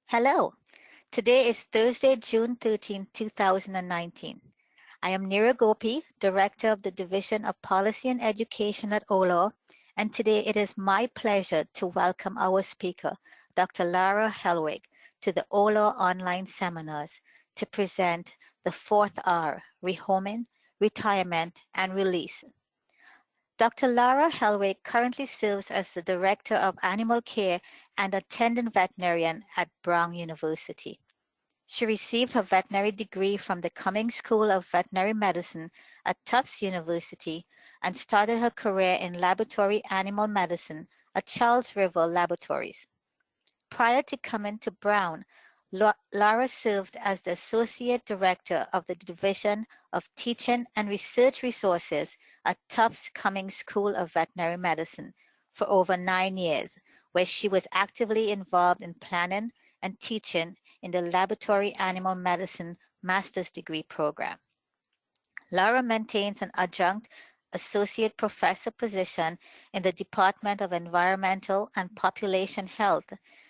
Hello. Today is Thursday, June 13, 2019. I am Neera Gopi, Director of the Division of Policy and Education at OLAW, and today it is my pleasure to welcome our speaker, Dr. Lara Helwig, to the OLAW online seminars to present the fourth R, Rehoming, Retirement, and Release. Dr. Lara Helwig currently serves as the Director of Animal Care and Attendant Veterinarian at Brown University. She received her veterinary degree from the Cummings School of Veterinary Medicine at Tufts University and started her career in laboratory animal medicine at Charles River Laboratories. Prior to coming to Brown, Lara served as the Associate Director of the Division of Teaching and Research Resources at Tufts Cummings School of Veterinary Medicine for over 9 years, where she was actively involved in planning and teaching in the Laboratory Animal Medicine Master's Degree Program. Lara maintains an adjunct associate professor position in the Department of Environmental and Population Health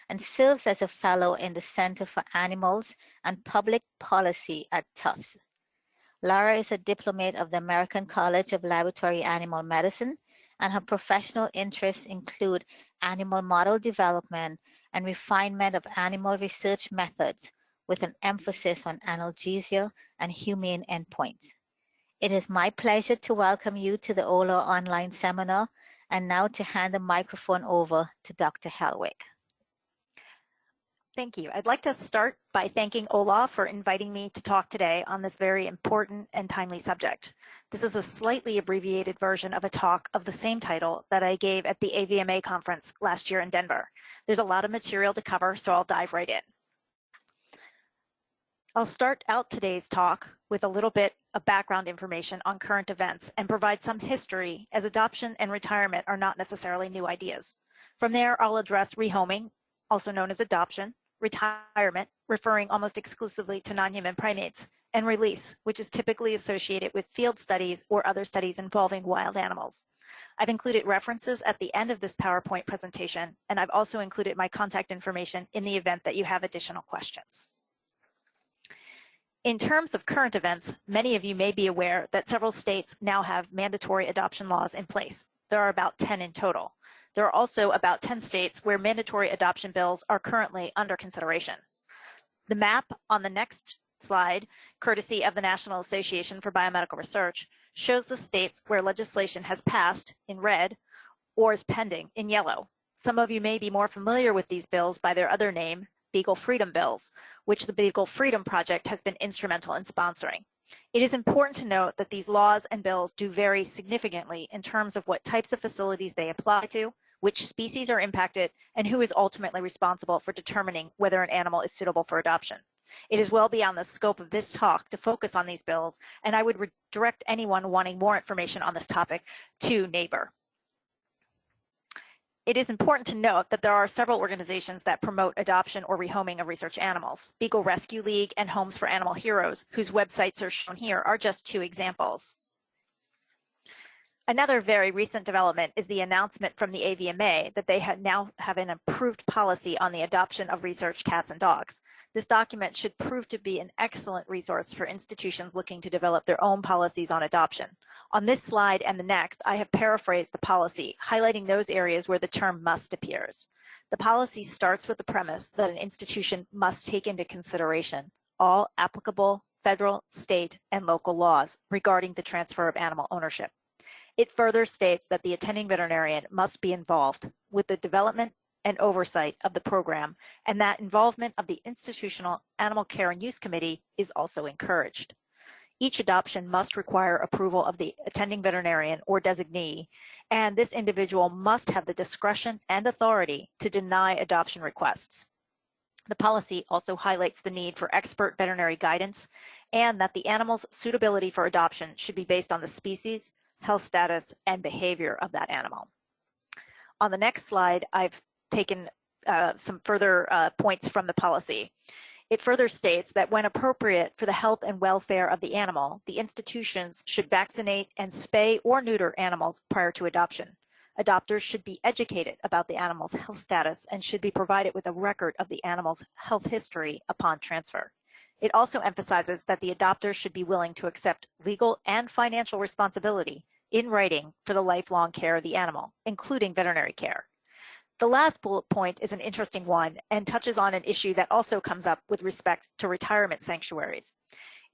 and serves as a fellow in the Center for Animals and Public Policy at Tufts. Lara is a diplomate of the American College of Laboratory Animal Medicine, and her professional interests include animal model development and refinement of animal research methods with an emphasis on analgesia and humane endpoints. It is my pleasure to welcome you to the OLAW online seminar and now to hand the microphone over to Dr. Helwig. Thank you. I'd like to start by thanking OLAW for inviting me to talk today on this very important and timely subject. This is a slightly abbreviated version of a talk of the same title that I gave at the AVMA conference last year in Denver. There's a lot of material to cover, so I'll dive right in. I'll start out today's talk with a little bit of background information on current events and provide some history, as adoption and retirement are not necessarily new ideas. From there, I'll address rehoming, also known as adoption, retirement, referring almost exclusively to non-human primates, and release, which is typically associated with field studies or other studies involving wild animals. I've included references at the end of this PowerPoint presentation, and I've also included my contact information in the event that you have additional questions. In terms of current events, many of you may be aware that several states now have mandatory adoption laws in place. There are about 10 in total. There are also about 10 states where mandatory adoption bills are currently under consideration. The map on the next slide, courtesy of the National Association for Biomedical Research, shows the states where legislation has passed in red or is pending in yellow. Some of you may be more familiar with these bills by their other name, Beagle Freedom Bills, which the Beagle Freedom Project has been instrumental in sponsoring. It is important to note that these laws and bills do vary significantly in terms of what types of facilities they apply to, which species are impacted, and who is ultimately responsible for determining whether an animal is suitable for adoption. It is well beyond the scope of this talk to focus on these bills, and I would direct anyone wanting more information on this topic to NABUR. It is important to note that there are several organizations that promote adoption or rehoming of research animals. Beagle Rescue League and Homes for Animal Heroes, whose websites are shown here, are just two examples. Another very recent development is the announcement from the AVMA that they now have an approved policy on the adoption of research cats and dogs. This document should prove to be an excellent resource for institutions looking to develop their own policies on adoption. On this slide and the next, I have paraphrased the policy, highlighting those areas where the term must appears. The policy starts with the premise that an institution must take into consideration all applicable federal, state, and local laws regarding the transfer of animal ownership. It further states that the attending veterinarian must be involved with the development and oversight of the program, and that involvement of the Institutional Animal Care and Use Committee is also encouraged. Each adoption must require approval of the attending veterinarian or designee, and this individual must have the discretion and authority to deny adoption requests. The policy also highlights the need for expert veterinary guidance and that the animal's suitability for adoption should be based on the species, health status, and behavior of that animal. On the next slide, I've taken some further points from the policy. It further states that when appropriate for the health and welfare of the animal, the institutions should vaccinate and spay or neuter animals prior to adoption. Adopters should be educated about the animal's health status and should be provided with a record of the animal's health history upon transfer. It also emphasizes that the adopter should be willing to accept legal and financial responsibility in writing for the lifelong care of the animal, including veterinary care. The last bullet point is an interesting one and touches on an issue that also comes up with respect to retirement sanctuaries.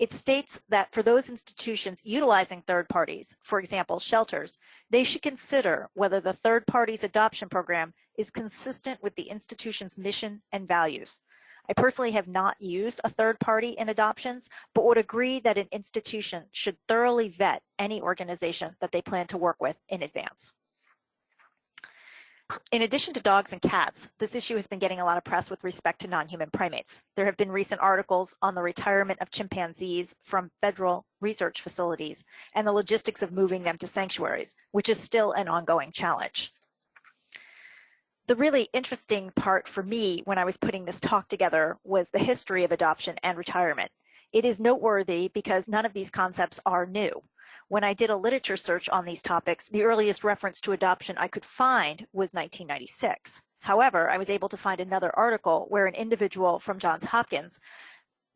It states that for those institutions utilizing third parties, for example, shelters, they should consider whether the third party's adoption program is consistent with the institution's mission and values. I personally have not used a third party in adoptions, but would agree that an institution should thoroughly vet any organization that they plan to work with in advance. In addition to dogs and cats, this issue has been getting a lot of press with respect to non-human primates. There have been recent articles on the retirement of chimpanzees from federal research facilities and the logistics of moving them to sanctuaries, which is still an ongoing challenge. The really interesting part for me when I was putting this talk together was the history of adoption and retirement. It is noteworthy because none of these concepts are new. When I did a literature search on these topics, the earliest reference to adoption I could find was 1996. However, I was able to find another article where an individual from Johns Hopkins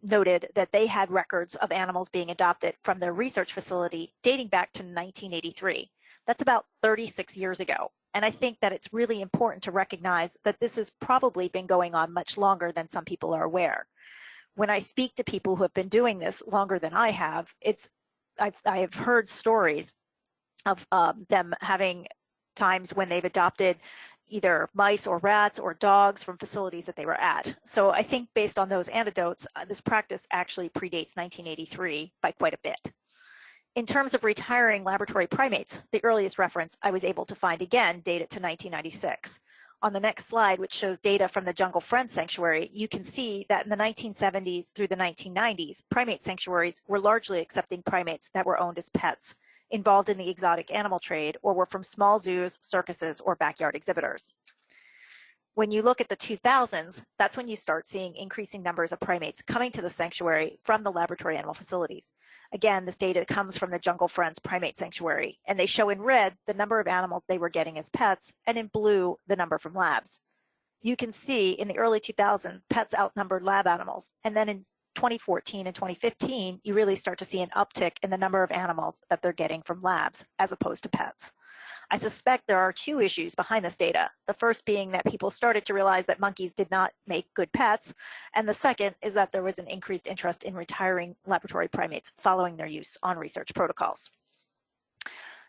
noted that they had records of animals being adopted from their research facility dating back to 1983. That's about 36 years ago. And I think that it's really important to recognize that this has probably been going on much longer than some people are aware. When I speak to people who have been doing this longer than I have, I have heard stories of them having times when they've adopted either mice or rats or dogs from facilities that they were at. So I think based on those anecdotes, this practice actually predates 1983 by quite a bit. In terms of retiring laboratory primates, the earliest reference I was able to find again dated to 1996. On the next slide, which shows data from the Jungle Friends Sanctuary, you can see that in the 1970s through the 1990s, primate sanctuaries were largely accepting primates that were owned as pets, involved in the exotic animal trade, or were from small zoos, circuses, or backyard exhibitors. When you look at the 2000s, that's when you start seeing increasing numbers of primates coming to the sanctuary from the laboratory animal facilities. Again, this data comes from the Jungle Friends Primate Sanctuary, and they show in red the number of animals they were getting as pets, and in blue, the number from labs. You can see in the early 2000s, pets outnumbered lab animals, and then in 2014 and 2015, you really start to see an uptick in the number of animals that they're getting from labs as opposed to pets. I suspect there are two issues behind this data. The first being that people started to realize that monkeys did not make good pets, and the second is that there was an increased interest in retiring laboratory primates following their use on research protocols.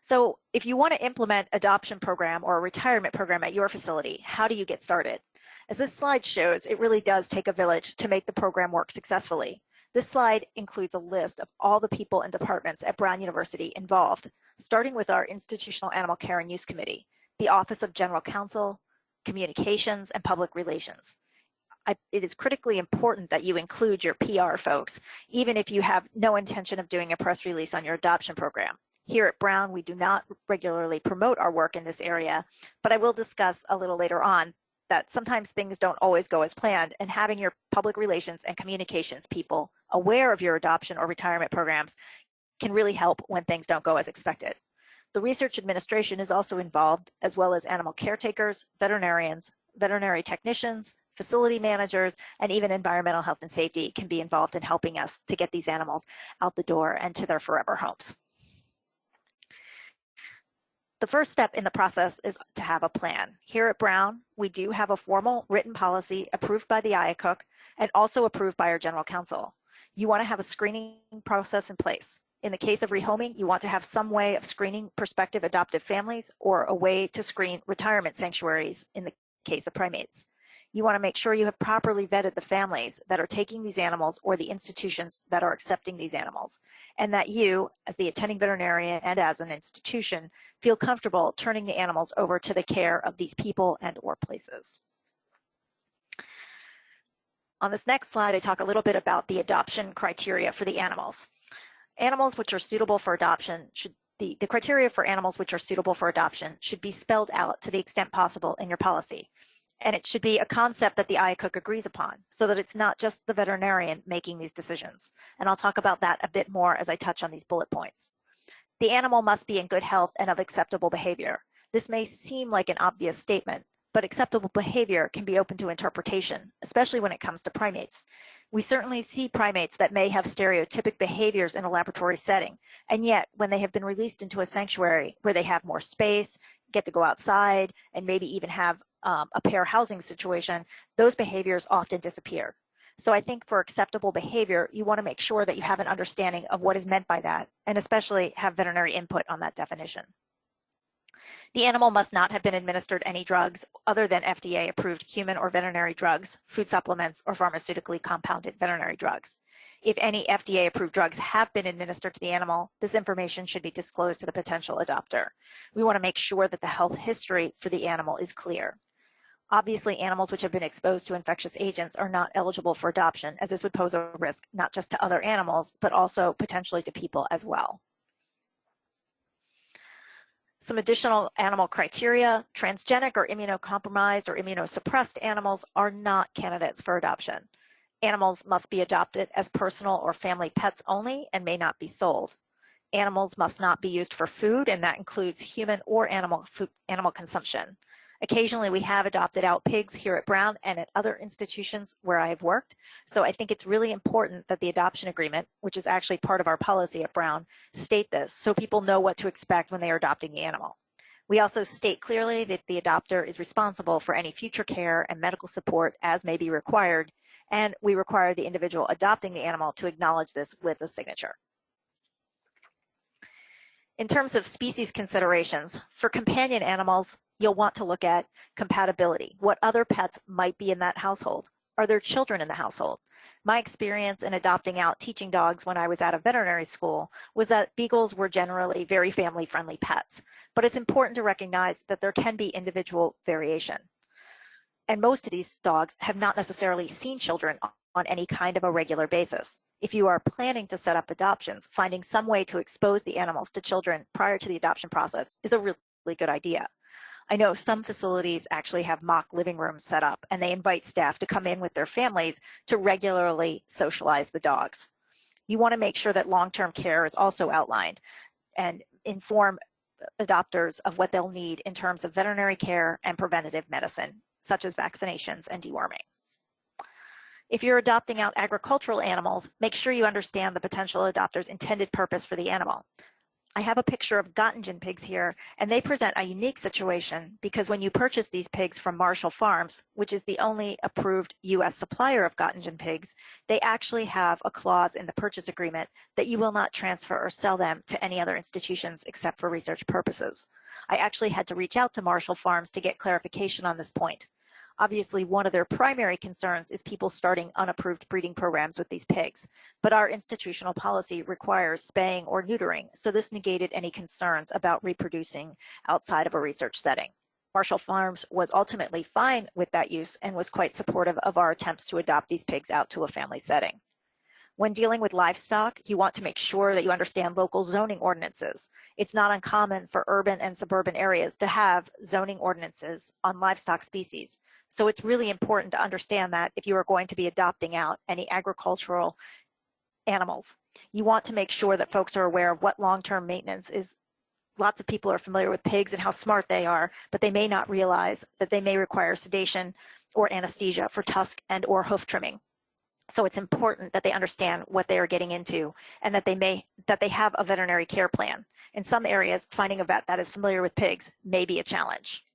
So if you want to implement adoption program or a retirement program at your facility, how do you get started? As this slide shows, it really does take a village to make the program work successfully. This slide includes a list of all the people and departments at Brown University involved, starting with our Institutional Animal Care and Use Committee, the Office of General Counsel, Communications, and Public Relations. It is critically important that you include your PR folks, even if you have no intention of doing a press release on your adoption program. Here at Brown, we do not regularly promote our work in this area, but I will discuss a little later on that sometimes things don't always go as planned, and having your public relations and communications people aware of your adoption or retirement programs can really help when things don't go as expected. The research administration is also involved, as well as animal caretakers, veterinarians, veterinary technicians, facility managers, and even environmental health and safety can be involved in helping us to get these animals out the door and to their forever homes. The first step in the process is to have a plan. Here at Brown, we do have a formal written policy approved by the IACUC and also approved by our general counsel. You want to have a screening process in place. In the case of rehoming, you want to have some way of screening prospective adoptive families or a way to screen retirement sanctuaries in the case of primates. You want to make sure you have properly vetted the families that are taking these animals or the institutions that are accepting these animals, and that you, as the attending veterinarian and as an institution, feel comfortable turning the animals over to the care of these people and or places. On this next slide, I talk a little bit about the adoption criteria for the animals. Animals which are suitable for adoption should the criteria for animals which are suitable for adoption should be spelled out to the extent possible in your policy. And it should be a concept that the IACUC agrees upon so that it's not just the veterinarian making these decisions. And I'll talk about that a bit more as I touch on these bullet points. The animal must be in good health and of acceptable behavior. This may seem like an obvious statement, but acceptable behavior can be open to interpretation, especially when it comes to primates. We certainly see primates that may have stereotypic behaviors in a laboratory setting, and yet when they have been released into a sanctuary where they have more space, get to go outside, and maybe even have a pair housing situation, those behaviors often disappear. So I think for acceptable behavior, you want to make sure that you have an understanding of what is meant by that, and especially have veterinary input on that definition. The animal must not have been administered any drugs other than FDA-approved human or veterinary drugs, food supplements, or pharmaceutically compounded veterinary drugs. If any FDA-approved drugs have been administered to the animal, this information should be disclosed to the potential adopter. We want to make sure that the health history for the animal is clear. Obviously, animals which have been exposed to infectious agents are not eligible for adoption, as this would pose a risk not just to other animals, but also potentially to people as well. Some additional animal criteria: transgenic or immunocompromised or immunosuppressed animals are not candidates for adoption. Animals must be adopted as personal or family pets only and may not be sold. Animals must not be used for food, and that includes human or animal consumption. Occasionally, we have adopted out pigs here at Brown and at other institutions where I have worked. So I think it's really important that the adoption agreement, which is actually part of our policy at Brown, state this so people know what to expect when they are adopting the animal. We also state clearly that the adopter is responsible for any future care and medical support as may be required, and we require the individual adopting the animal to acknowledge this with a signature. In terms of species considerations, for companion animals, you'll want to look at compatibility. What other pets might be in that household? Are there children in the household? My experience in adopting out teaching dogs when I was at a veterinary school was that beagles were generally very family-friendly pets, but it's important to recognize that there can be individual variation. And most of these dogs have not necessarily seen children on any kind of a regular basis. If you are planning to set up adoptions, finding some way to expose the animals to children prior to the adoption process is a really good idea. I know some facilities actually have mock living rooms set up, and they invite staff to come in with their families to regularly socialize the dogs. You want to make sure that long-term care is also outlined and inform adopters of what they'll need in terms of veterinary care and preventative medicine, such as vaccinations and deworming. If you're adopting out agricultural animals, make sure you understand the potential adopter's intended purpose for the animal. I have a picture of Gottingen pigs here, and they present a unique situation because when you purchase these pigs from Marshall Farms, which is the only approved U.S. supplier of Gottingen pigs, they actually have a clause in the purchase agreement that you will not transfer or sell them to any other institutions except for research purposes. I actually had to reach out to Marshall Farms to get clarification on this point. Obviously, one of their primary concerns is people starting unapproved breeding programs with these pigs, but our institutional policy requires spaying or neutering, so this negated any concerns about reproducing outside of a research setting. Marshall Farms was ultimately fine with that use and was quite supportive of our attempts to adopt these pigs out to a family setting. When dealing with livestock, you want to make sure that you understand local zoning ordinances. It's not uncommon for urban and suburban areas to have zoning ordinances on livestock species. So it's really important to understand that if you are going to be adopting out any agricultural animals, you want to make sure that folks are aware of what long-term maintenance is. Lots of people are familiar with pigs and how smart they are, but they may not realize that they may require sedation or anesthesia for tusk and or hoof trimming. So it's important that they understand what they are getting into and that they have a veterinary care plan. In some areas, finding a vet that is familiar with pigs may be a challenge.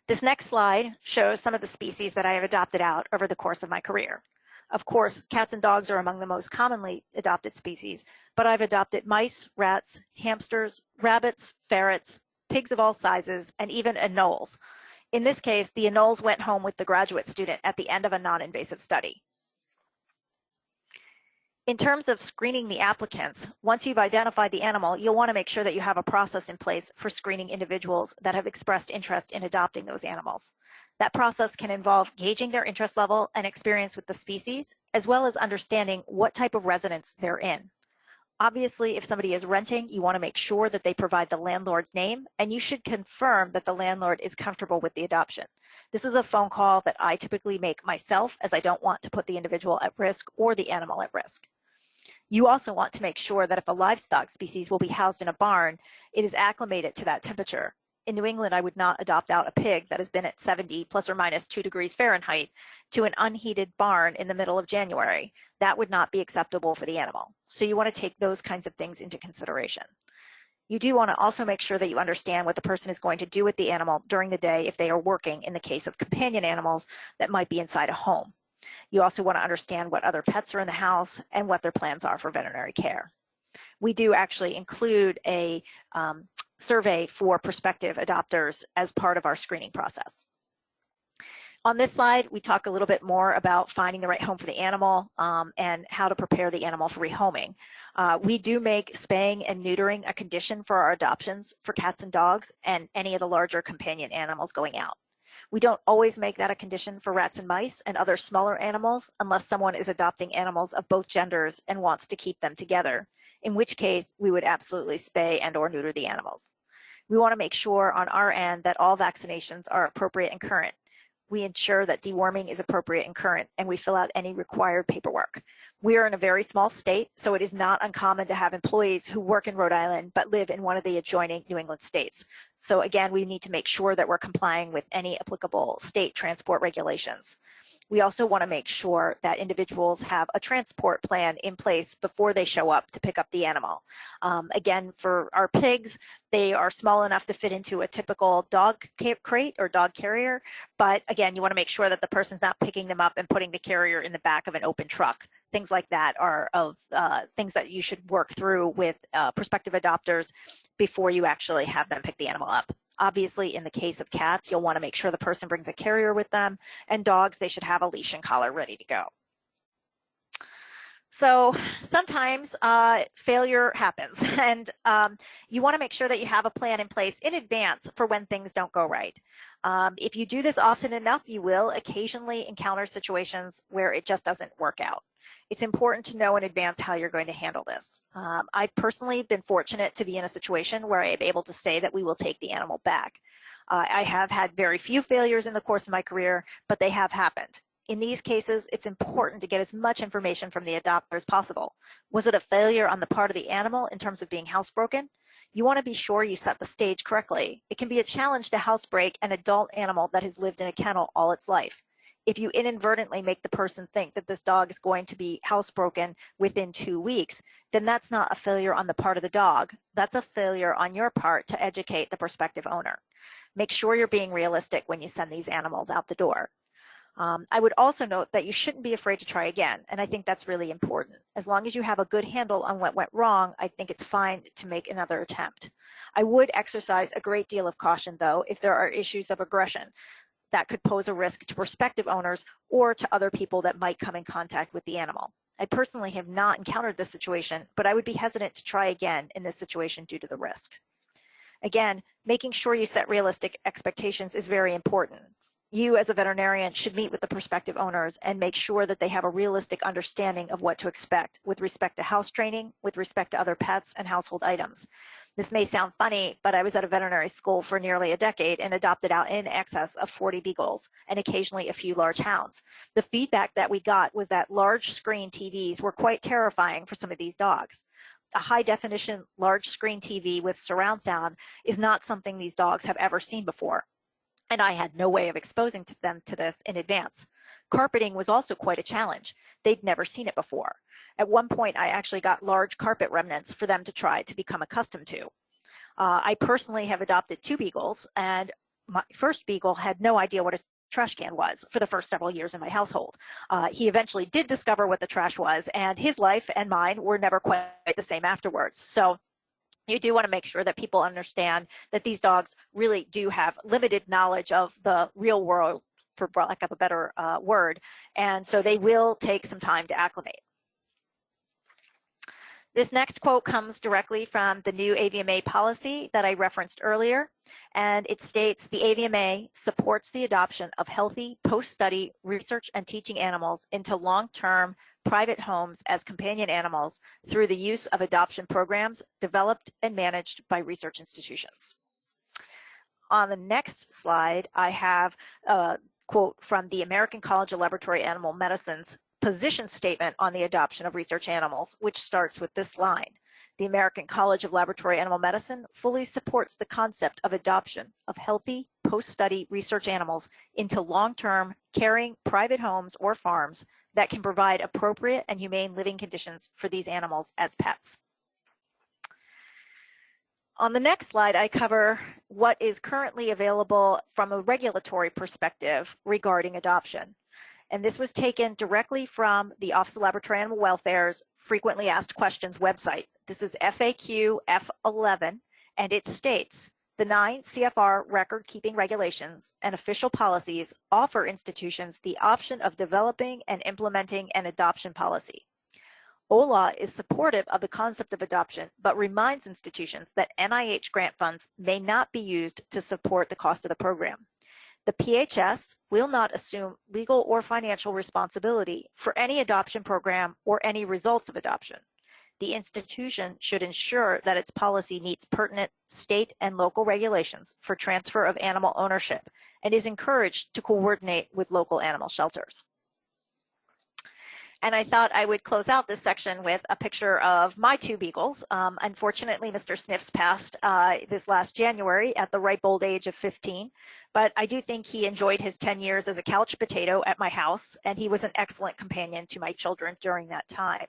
This next slide shows some of the species that I have adopted out over the course of my career. Of course, cats and dogs are among the most commonly adopted species, but I've adopted mice, rats, hamsters, rabbits, ferrets, pigs of all sizes, and even anoles. In this case, the anoles went home with the graduate student at the end of a non-invasive study. In terms of screening the applicants, once you've identified the animal, you'll want to make sure that you have a process in place for screening individuals that have expressed interest in adopting those animals. That process can involve gauging their interest level and experience with the species, as well as understanding what type of residence they're in. Obviously, if somebody is renting, you want to make sure that they provide the landlord's name, and you should confirm that the landlord is comfortable with the adoption. This is a phone call that I typically make myself, as I don't want to put the individual at risk or the animal at risk. You also want to make sure that if a livestock species will be housed in a barn, it is acclimated to that temperature. In New England, I would not adopt out a pig that has been at 70 plus or minus 2 degrees Fahrenheit to an unheated barn in the middle of January. That would not be acceptable for the animal. So you want to take those kinds of things into consideration. You do want to also make sure that you understand what the person is going to do with the animal during the day if they are working in the case of companion animals that might be inside a home. You also want to understand what other pets are in the house and what their plans are for veterinary care. We do actually include a survey for prospective adopters as part of our screening process. On this slide, we talk a little bit more about finding the right home for the animal and how to prepare the animal for rehoming. We do make spaying and neutering a condition for our adoptions for cats and dogs and any of the larger companion animals going out. We don't always make that a condition for rats and mice and other smaller animals unless someone is adopting animals of both genders and wants to keep them together, in which case we would absolutely spay and or neuter the animals. We want to make sure on our end that all vaccinations are appropriate and current. We ensure that deworming is appropriate and current, and we fill out any required paperwork. We are in a very small state, so it is not uncommon to have employees who work in Rhode Island but live in one of the adjoining New England states. So again, we need to make sure that we're complying with any applicable state transport regulations. We also want to make sure that individuals have a transport plan in place before they show up to pick up the animal. Again, for our pigs, they are small enough to fit into a typical dog crate or dog carrier. But again, you want to make sure that the person's not picking them up and putting the carrier in the back of an open truck. Things like that are of things that you should work through with prospective adopters before you actually have them pick the animal up. Obviously, in the case of cats, you'll want to make sure the person brings a carrier with them, and dogs, they should have a leash and collar ready to go. So sometimes failure happens, and you want to make sure that you have a plan in place in advance for when things don't go right. If you do this often enough, you will occasionally encounter situations where it just doesn't work out. It's important to know in advance how you're going to handle this. I've personally been fortunate to be in a situation where I'm able to say that we will take the animal back. I have had very few failures in the course of my career, but they have happened. In these cases, it's important to get as much information from the adopter as possible. Was it a failure on the part of the animal in terms of being housebroken? You want to be sure you set the stage correctly. It can be a challenge to housebreak an adult animal that has lived in a kennel all its life. If you inadvertently make the person think that this dog is going to be housebroken within 2 weeks, then that's not a failure on the part of the dog. That's a failure on your part to educate the prospective owner. Make sure you're being realistic when you send these animals out the door. I would also note that you shouldn't be afraid to try again, and I think that's really important. As long as you have a good handle on what went wrong, I think it's fine to make another attempt. I would exercise a great deal of caution, though, if there are issues of aggression that could pose a risk to prospective owners or to other people that might come in contact with the animal. I personally have not encountered this situation, but I would be hesitant to try again in this situation due to the risk. Again, making sure you set realistic expectations is very important. You as a veterinarian should meet with the prospective owners and make sure that they have a realistic understanding of what to expect with respect to house training, with respect to other pets and household items. This may sound funny, but I was at a veterinary school for nearly a decade and adopted out in excess of 40 beagles and occasionally a few large hounds. The feedback that we got was that large screen TVs were quite terrifying for some of these dogs. A high definition large screen TV with surround sound is not something these dogs have ever seen before, and I had no way of exposing them to this in advance. Carpeting was also quite a challenge. They'd never seen it before. At one point, I actually got large carpet remnants for them to try to become accustomed to. I personally have adopted 2 beagles, and my first beagle had no idea what a trash can was for the first several years in my household. He eventually did discover what the trash was, and his life and mine were never quite the same afterwards. So you do want to make sure that people understand that these dogs really do have limited knowledge of the real world, for lack of a better word, and so they will take some time to acclimate. This next quote comes directly from the new AVMA policy that I referenced earlier, and it states, the AVMA supports the adoption of healthy post-study research and teaching animals into long-term private homes as companion animals through the use of adoption programs developed and managed by research institutions. On the next slide, I have a quote from the American College of Laboratory Animal Medicine's position statement on the adoption of research animals, which starts with this line. The American College of Laboratory Animal Medicine fully supports the concept of adoption of healthy post-study research animals into long-term caring private homes or farms that can provide appropriate and humane living conditions for these animals as pets. On the next slide, I cover what is currently available from a regulatory perspective regarding adoption. And this was taken directly from the Office of Laboratory Animal Welfare's Frequently Asked Questions website. This is FAQ F11, and it states, the 9 CFR record-keeping regulations and official policies offer institutions the option of developing and implementing an adoption policy. OLAW is supportive of the concept of adoption, but reminds institutions that NIH grant funds may not be used to support the cost of the program. The PHS will not assume legal or financial responsibility for any adoption program or any results of adoption. The institution should ensure that its policy meets pertinent state and local regulations for transfer of animal ownership and is encouraged to coordinate with local animal shelters. And I thought I would close out this section with a picture of my 2 beagles. Unfortunately, Mr. Sniffs passed this last January at the ripe old age of 15, but I do think he enjoyed his 10 years as a couch potato at my house, and he was an excellent companion to my children during that time.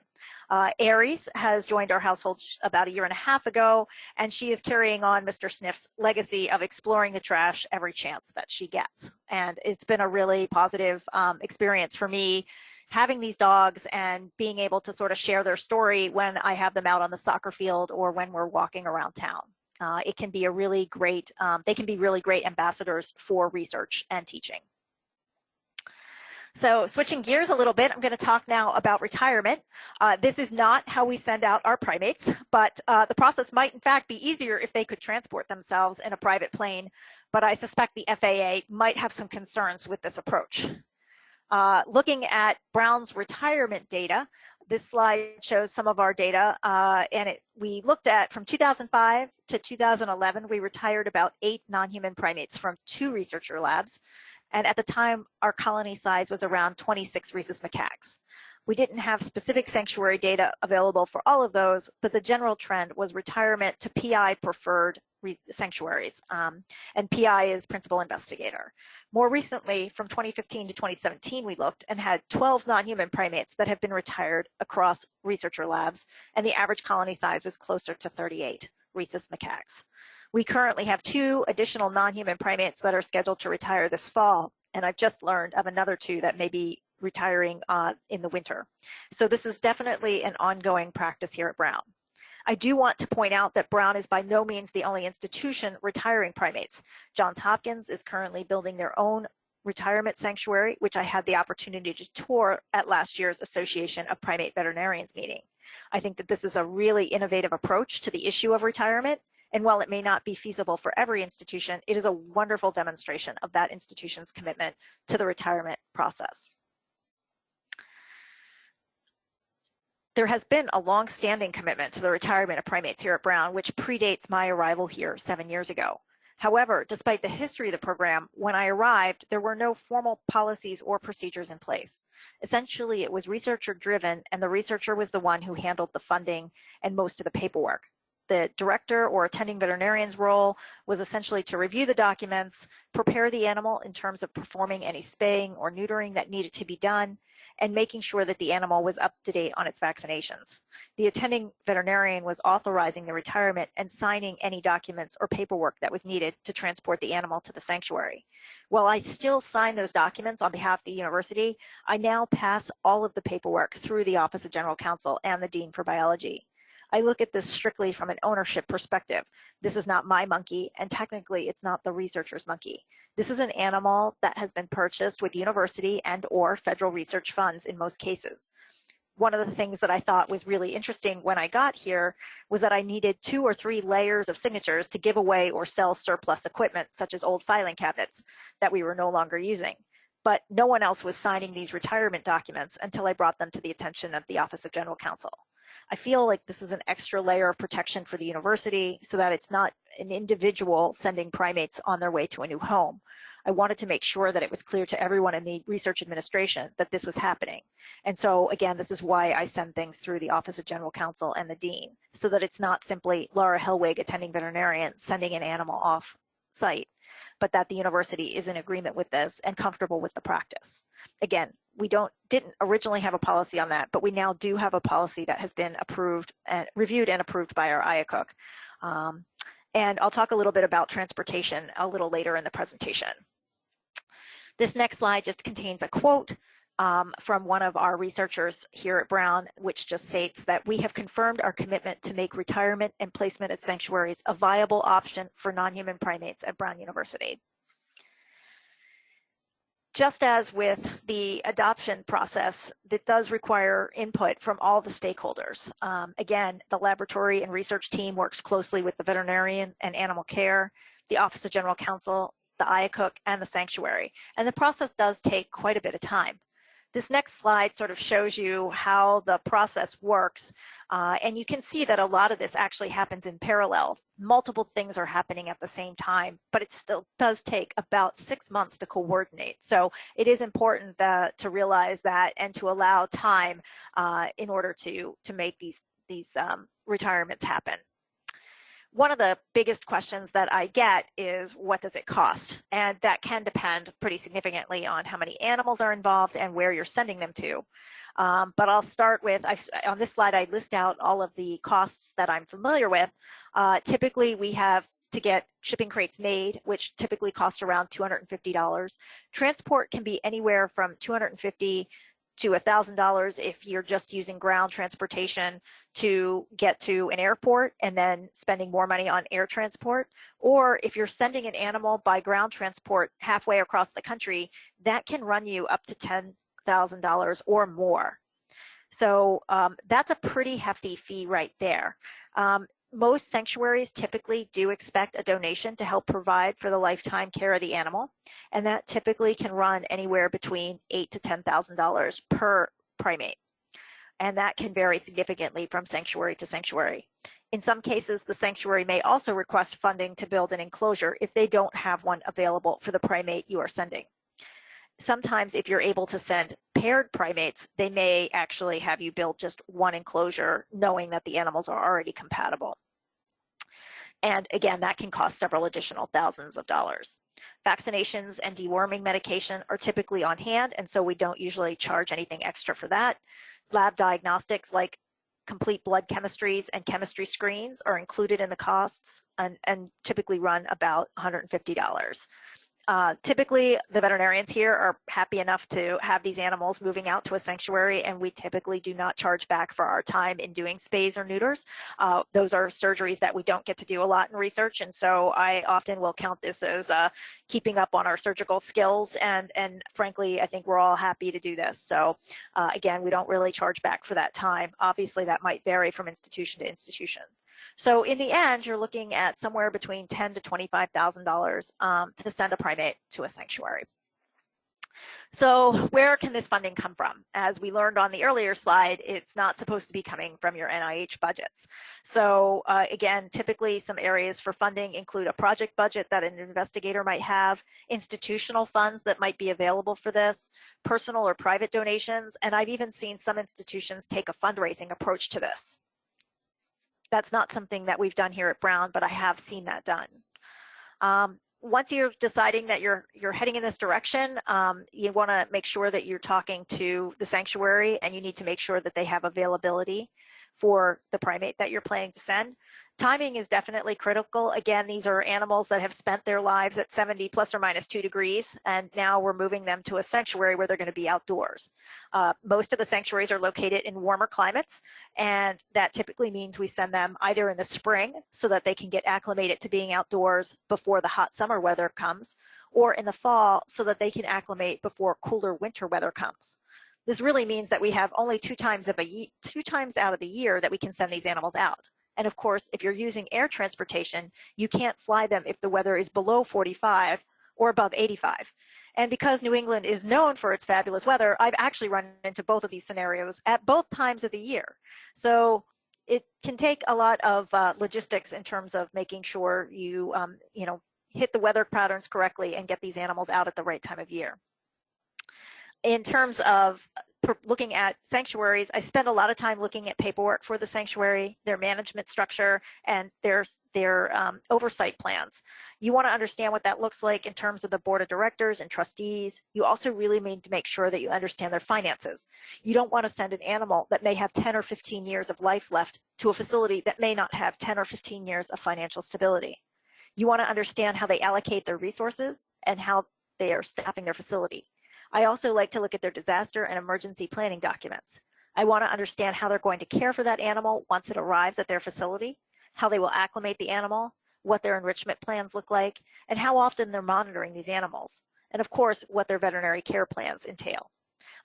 Aries has joined our household about 1.5 years ago, and she is carrying on Mr. Sniff's legacy of exploring the trash every chance that she gets. And it's been a really positive experience for me having these dogs and being able to sort of share their story when I have them out on the soccer field or when we're walking around town. It can be a really great, they can be really great ambassadors for research and teaching. So switching gears a little bit, I'm going to talk now about retirement. This is not how we send out our primates, but the process might in fact be easier if they could transport themselves in a private plane, but I suspect the FAA might have some concerns with this approach. Looking at Brown's retirement data, this slide shows some of our data, and we looked at from 2005 to 2011, we retired about 8 non-human primates from 2 researcher labs, and at the time, our colony size was around 26 rhesus macaques. We didn't have specific sanctuary data available for all of those, but the general trend was retirement to PI-preferred sanctuaries, and PI is principal investigator. More recently, from 2015 to 2017, we looked and had 12 non-human primates that have been retired across researcher labs, and the average colony size was closer to 38 rhesus macaques. We currently have 2 additional non-human primates that are scheduled to retire this fall, and I've just learned of another 2 that may be retiring in the winter. So this is definitely an ongoing practice here at Brown. I do want to point out that Brown is by no means the only institution retiring primates. Johns Hopkins is currently building their own retirement sanctuary, which I had the opportunity to tour at last year's Association of Primate Veterinarians meeting. I think that this is a really innovative approach to the issue of retirement, and while it may not be feasible for every institution, it is a wonderful demonstration of that institution's commitment to the retirement process. There has been a long-standing commitment to the retirement of primates here at Brown, which predates my arrival here 7 years ago. However, despite the history of the program, when I arrived, there were no formal policies or procedures in place. Essentially, it was researcher-driven, and the researcher was the one who handled the funding and most of the paperwork. The director or attending veterinarian's role was essentially to review the documents, prepare the animal in terms of performing any spaying or neutering that needed to be done, and making sure that the animal was up to date on its vaccinations. The attending veterinarian was authorizing the retirement and signing any documents or paperwork that was needed to transport the animal to the sanctuary. While I still sign those documents on behalf of the university, I now pass all of the paperwork through the Office of General Counsel and the Dean for Biology. I look at this strictly from an ownership perspective. This is not my monkey, and technically it's not the researcher's monkey. This is an animal that has been purchased with university and or federal research funds in most cases. One of the things that I thought was really interesting when I got here was that I needed 2 or 3 layers of signatures to give away or sell surplus equipment, such as old filing cabinets that we were no longer using. But no one else was signing these retirement documents until I brought them to the attention of the Office of General Counsel. I feel like this is an extra layer of protection for the university so that it's not an individual sending primates on their way to a new home. I wanted to make sure that it was clear to everyone in the research administration that this was happening. And so again, this is why I send things through the Office of General Counsel and the Dean, so that it's not simply Laura Hellwig, attending veterinarian, sending an animal off site, but that the university is in agreement with this and comfortable with the practice. Again, we didn't originally have a policy on that, but we now do have a policy that has been approved and reviewed and approved by our IACUC. And I'll talk a little bit about transportation a little later in the presentation. This next slide just contains a quote from one of our researchers here at Brown, which just states that we have confirmed our commitment to make retirement and placement at sanctuaries a viable option for non-human primates at Brown University. Just as with the adoption process, that does require input from all the stakeholders. Again, the laboratory and research team works closely with the veterinarian and animal care, the Office of General Counsel, the IACUC, and the sanctuary. And the process does take quite a bit of time. This next slide sort of shows you how the process works. And you can see that a lot of this actually happens in parallel. Multiple things are happening at the same time, but it still does take about 6 months to coordinate. So it is important to realize that and to allow time in order to make these retirements happen. One of the biggest questions that I get is, what does it cost? And that can depend pretty significantly on how many animals are involved and where you're sending them to. But I'll start with, on this slide, I list out all of the costs that I'm familiar with. Typically, we have to get shipping crates made, which typically cost around $250. Transport can be anywhere from $250 to $1,000 if you're just using ground transportation to get to an airport and then spending more money on air transport. Or if you're sending an animal by ground transport halfway across the country, that can run you up to $10,000 or more. So that's a pretty hefty fee right there. Most sanctuaries typically do expect a donation to help provide for the lifetime care of the animal, and that typically can run anywhere between $8,000 to $10,000 per primate. And that can vary significantly from sanctuary to sanctuary. In some cases, the sanctuary may also request funding to build an enclosure if they don't have one available for the primate you are sending. Sometimes if you're able to send paired primates, they may actually have you build just one enclosure, knowing that the animals are already compatible. And again, that can cost several additional thousands of dollars. Vaccinations and deworming medication are typically on hand, and so we don't usually charge anything extra for that. Lab diagnostics like complete blood chemistries and chemistry screens are included in the costs and typically run about $150. Typically, the veterinarians here are happy enough to have these animals moving out to a sanctuary, and we typically do not charge back for our time in doing spays or neuters. Those are surgeries that we don't get to do a lot in research, and so I often will count this as keeping up on our surgical skills, and frankly, I think we're all happy to do this. So again, we don't really charge back for that time. Obviously, that might vary from institution to institution. So in the end, you're looking at somewhere between $10,000 to $25,000 to send a primate to a sanctuary. So where can this funding come from? As we learned on the earlier slide, it's not supposed to be coming from your NIH budgets. So again, typically some areas for funding include a project budget that an investigator might have, institutional funds that might be available for this, personal or private donations, and I've even seen some institutions take a fundraising approach to this. That's not something that we've done here at Brown, but I have seen that done. Once you're deciding that you're heading in this direction, you want to make sure that you're talking to the sanctuary, and you need to make sure that they have availability for the primate that you're planning to send. Timing is definitely critical. Again, these are animals that have spent their lives at 70 plus or minus 2 degrees, and now we're moving them to a sanctuary where they're going to be outdoors. Most of the sanctuaries are located in warmer climates, and that typically means we send them either in the spring so that they can get acclimated to being outdoors before the hot summer weather comes, or in the fall so that they can acclimate before cooler winter weather comes. This really means that we have only two times out of the year that we can send these animals out. And of course, if you're using air transportation, you can't fly them if the weather is below 45 or above 85. And because New England is known for its fabulous weather, I've actually run into both of these scenarios at both times of the year. So it can take a lot of logistics in terms of making sure you hit the weather patterns correctly and get these animals out at the right time of year. In terms of looking at sanctuaries, I spend a lot of time looking at paperwork for the sanctuary, their management structure, and their oversight plans. You want to understand what that looks like in terms of the board of directors and trustees. You also really need to make sure that you understand their finances. You don't want to send an animal that may have 10 or 15 years of life left to a facility that may not have 10 or 15 years of financial stability. You want to understand how they allocate their resources and how they are staffing their facility. I also like to look at their disaster and emergency planning documents. I want to understand how they're going to care for that animal once it arrives at their facility, how they will acclimate the animal, what their enrichment plans look like, and how often they're monitoring these animals, and of course, what their veterinary care plans entail.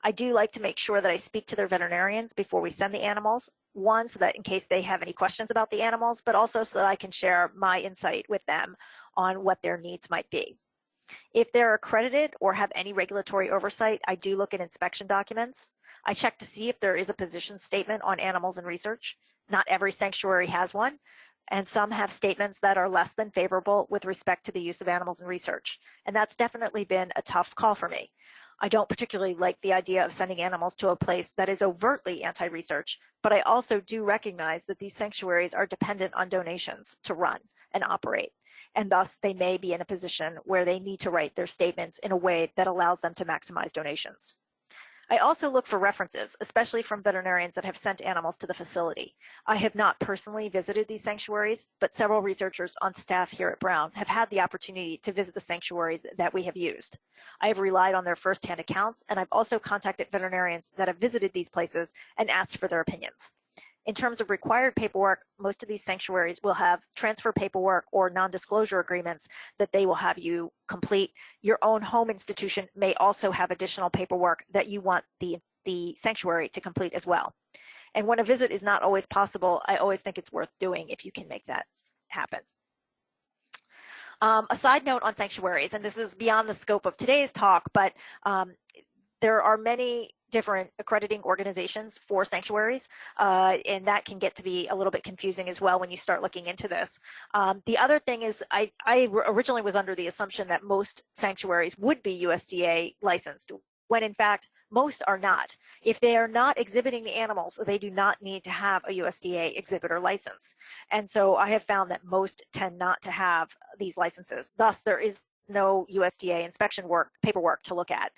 I do like to make sure that I speak to their veterinarians before we send the animals, one, so that in case they have any questions about the animals, but also so that I can share my insight with them on what their needs might be. If they're accredited or have any regulatory oversight, I do look at inspection documents. I check to see if there is a position statement on animals and research. Not every sanctuary has one, and some have statements that are less than favorable with respect to the use of animals in research. And that's definitely been a tough call for me. I don't particularly like the idea of sending animals to a place that is overtly anti-research, but I also do recognize that these sanctuaries are dependent on donations to run and operate, and thus they may be in a position where they need to write their statements in a way that allows them to maximize donations. I also look for references, especially from veterinarians that have sent animals to the facility. I have not personally visited these sanctuaries, but several researchers on staff here at Brown have had the opportunity to visit the sanctuaries that we have used. I have relied on their firsthand accounts, and I've also contacted veterinarians that have visited these places and asked for their opinions. In terms of required paperwork, most of these sanctuaries will have transfer paperwork or non-disclosure agreements that they will have you complete. Your own home institution may also have additional paperwork that you want the sanctuary to complete as well. And when a visit is not always possible, I always think it's worth doing if you can make that happen. A side note on sanctuaries, and this is beyond the scope of today's talk, but there are many different accrediting organizations for sanctuaries, and that can get to be a little bit confusing as well when you start looking into this. The other thing is I originally was under the assumption that most sanctuaries would be USDA licensed, when in fact most are not. If they are not exhibiting the animals, they do not need to have a USDA exhibitor license. And so I have found that most tend not to have these licenses. Thus, there is no USDA inspection paperwork to look at.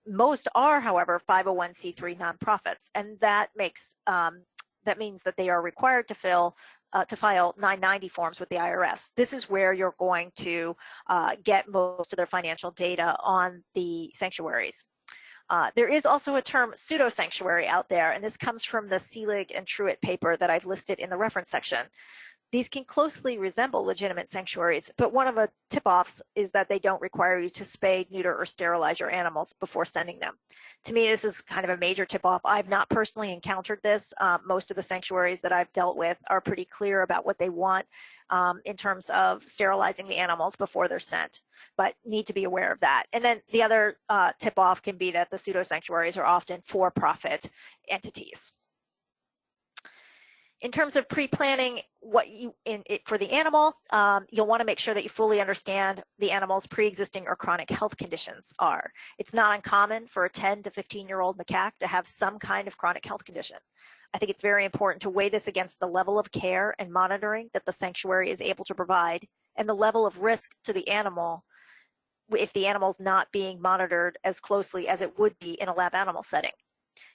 Most are, however, 501c3 nonprofits, and that makes that means that they are required to file 990 forms with the IRS. This is where you're going to get most of their financial data on the sanctuaries. There is also a term pseudo-sanctuary out there, and this comes from the Seelig and Truitt paper that I've listed in the reference section. These can closely resemble legitimate sanctuaries, but one of the tip-offs is that they don't require you to spay, neuter, or sterilize your animals before sending them. To me, this is kind of a major tip-off. I've not personally encountered this. Most of the sanctuaries that I've dealt with are pretty clear about what they want in terms of sterilizing the animals before they're sent, but need to be aware of that. And then the other tip-off can be that the pseudo-sanctuaries are often for-profit entities. In terms of pre-planning what for the animal, you'll want to make sure that you fully understand the animal's pre-existing or chronic health conditions are. It's not uncommon for a 10 to 15-year-old macaque to have some kind of chronic health condition. I think it's very important to weigh this against the level of care and monitoring that the sanctuary is able to provide and the level of risk to the animal if the animal's not being monitored as closely as it would be in a lab animal setting.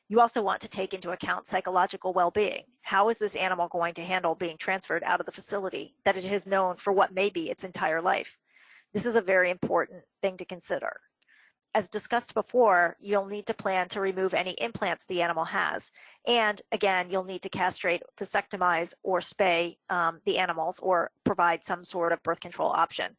You also want to take into account psychological well-being. How is this animal going to handle being transferred out of the facility that it has known for what may be its entire life? This is a very important thing to consider. As discussed before, you'll need to plan to remove any implants the animal has. And again, you'll need to castrate, vasectomize, or spay the animals or provide some sort of birth control option.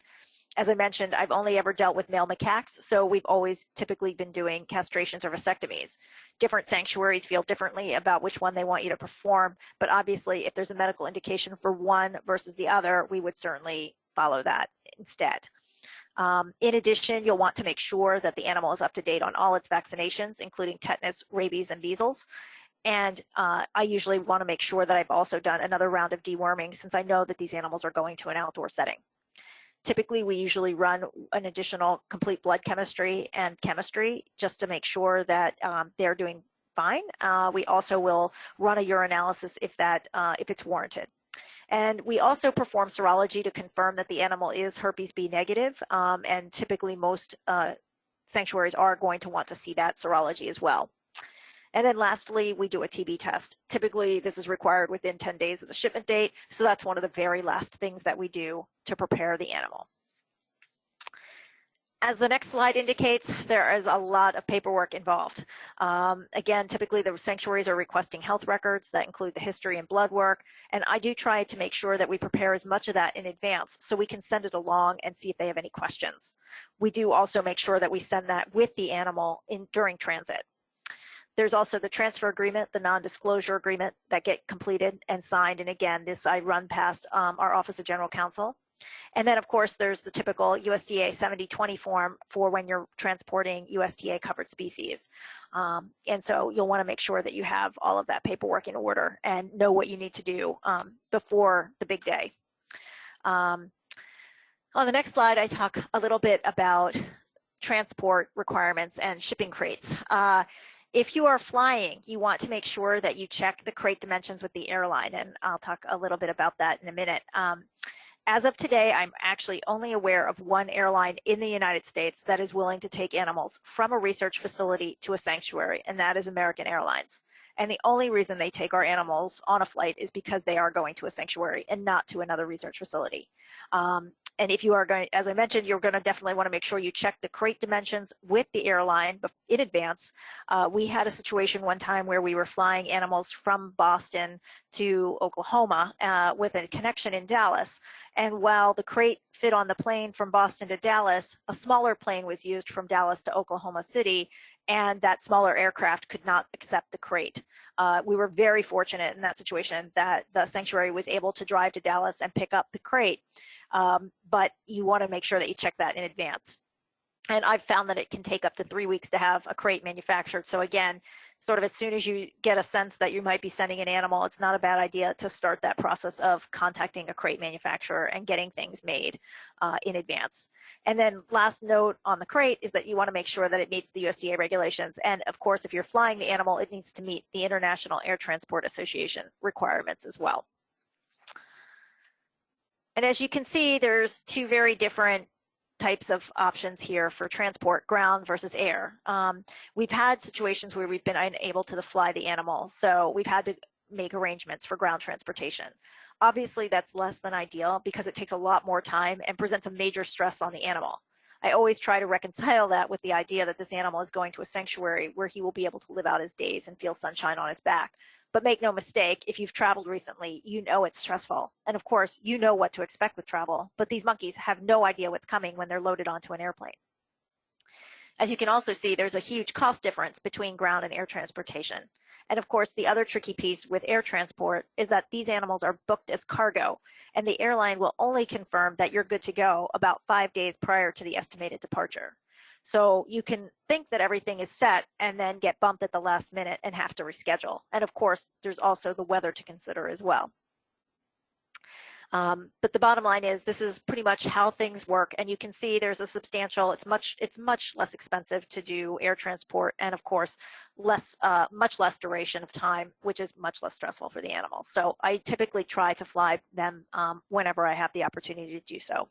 As I mentioned, I've only ever dealt with male macaques, so we've always typically been doing castrations or vasectomies. Different sanctuaries feel differently about which one they want you to perform, but obviously if there's a medical indication for one versus the other, we would certainly follow that instead. In addition, you'll want to make sure that the animal is up to date on all its vaccinations, including tetanus, rabies, and measles. And I usually want to make sure that I've also done another round of deworming since I know that these animals are going to an outdoor setting. Typically, we usually run an additional complete blood chemistry and chemistry just to make sure that they're doing fine. We also will run a urinalysis if it's warranted. And we also perform serology to confirm that the animal is herpes B negative, and typically most sanctuaries are going to want to see that serology as well. And then lastly, we do a TB test. Typically, this is required within 10 days of the shipment date, so that's one of the very last things that we do to prepare the animal. As the next slide indicates, there is a lot of paperwork involved. Again, typically the sanctuaries are requesting health records that include the history and blood work, and I do try to make sure that we prepare as much of that in advance so we can send it along and see if they have any questions. We do also make sure that we send that with the animal during transit. There's also the transfer agreement, the non-disclosure agreement that get completed and signed, and again, this I run past our Office of General Counsel. And then, of course, there's the typical USDA 7020 form for when you're transporting USDA covered species. And so you'll want to make sure that you have all of that paperwork in order and know what you need to do before the big day. On the next slide, I talk a little bit about transport requirements and shipping crates. If you are flying, you want to make sure that you check the crate dimensions with the airline, and I'll talk a little bit about that in a minute. As of today, I'm actually only aware of one airline in the United States that is willing to take animals from a research facility to a sanctuary, and that is American Airlines. And the only reason they take our animals on a flight is because they are going to a sanctuary and not to another research facility. And if you are going, as I mentioned, you're going to definitely want to make sure you check the crate dimensions with the airline in advance. We had a situation one time where we were flying animals from Boston to Oklahoma with a connection in Dallas. And while the crate fit on the plane from Boston to Dallas, a smaller plane was used from Dallas to Oklahoma City, and that smaller aircraft could not accept the crate. We were very fortunate in that situation that the sanctuary was able to drive to Dallas and pick up the crate. But you want to make sure that you check that in advance. And I've found that it can take up to 3 weeks to have a crate manufactured. So again, sort of as soon as you get a sense that you might be sending an animal, it's not a bad idea to start that process of contacting a crate manufacturer and getting things made in advance. And then last note on the crate is that you want to make sure that it meets the USDA regulations. And of course, if you're flying the animal, it needs to meet the International Air Transport Association requirements as well. And as you can see, there's two very different types of options here for transport, ground versus air. We've had situations where we've been unable to fly the animal, so we've had to make arrangements for ground transportation. Obviously, that's less than ideal because it takes a lot more time and presents a major stress on the animal. I always try to reconcile that with the idea that this animal is going to a sanctuary where he will be able to live out his days and feel sunshine on his back. But make no mistake, if you've traveled recently, you know it's stressful. And of course, you know what to expect with travel, but these monkeys have no idea what's coming when they're loaded onto an airplane. As you can also see, there's a huge cost difference between ground and air transportation. And of course, the other tricky piece with air transport is that these animals are booked as cargo, and the airline will only confirm that you're good to go about 5 days prior to the estimated departure. So you can think that everything is set and then get bumped at the last minute and have to reschedule. And of course, there's also the weather to consider as well. But the bottom line is this is pretty much how things work, and you can see there's a substantial, it's much less expensive to do air transport, and of course much less duration of time, which is much less stressful for the animals. So I typically try to fly them whenever I have the opportunity to do so.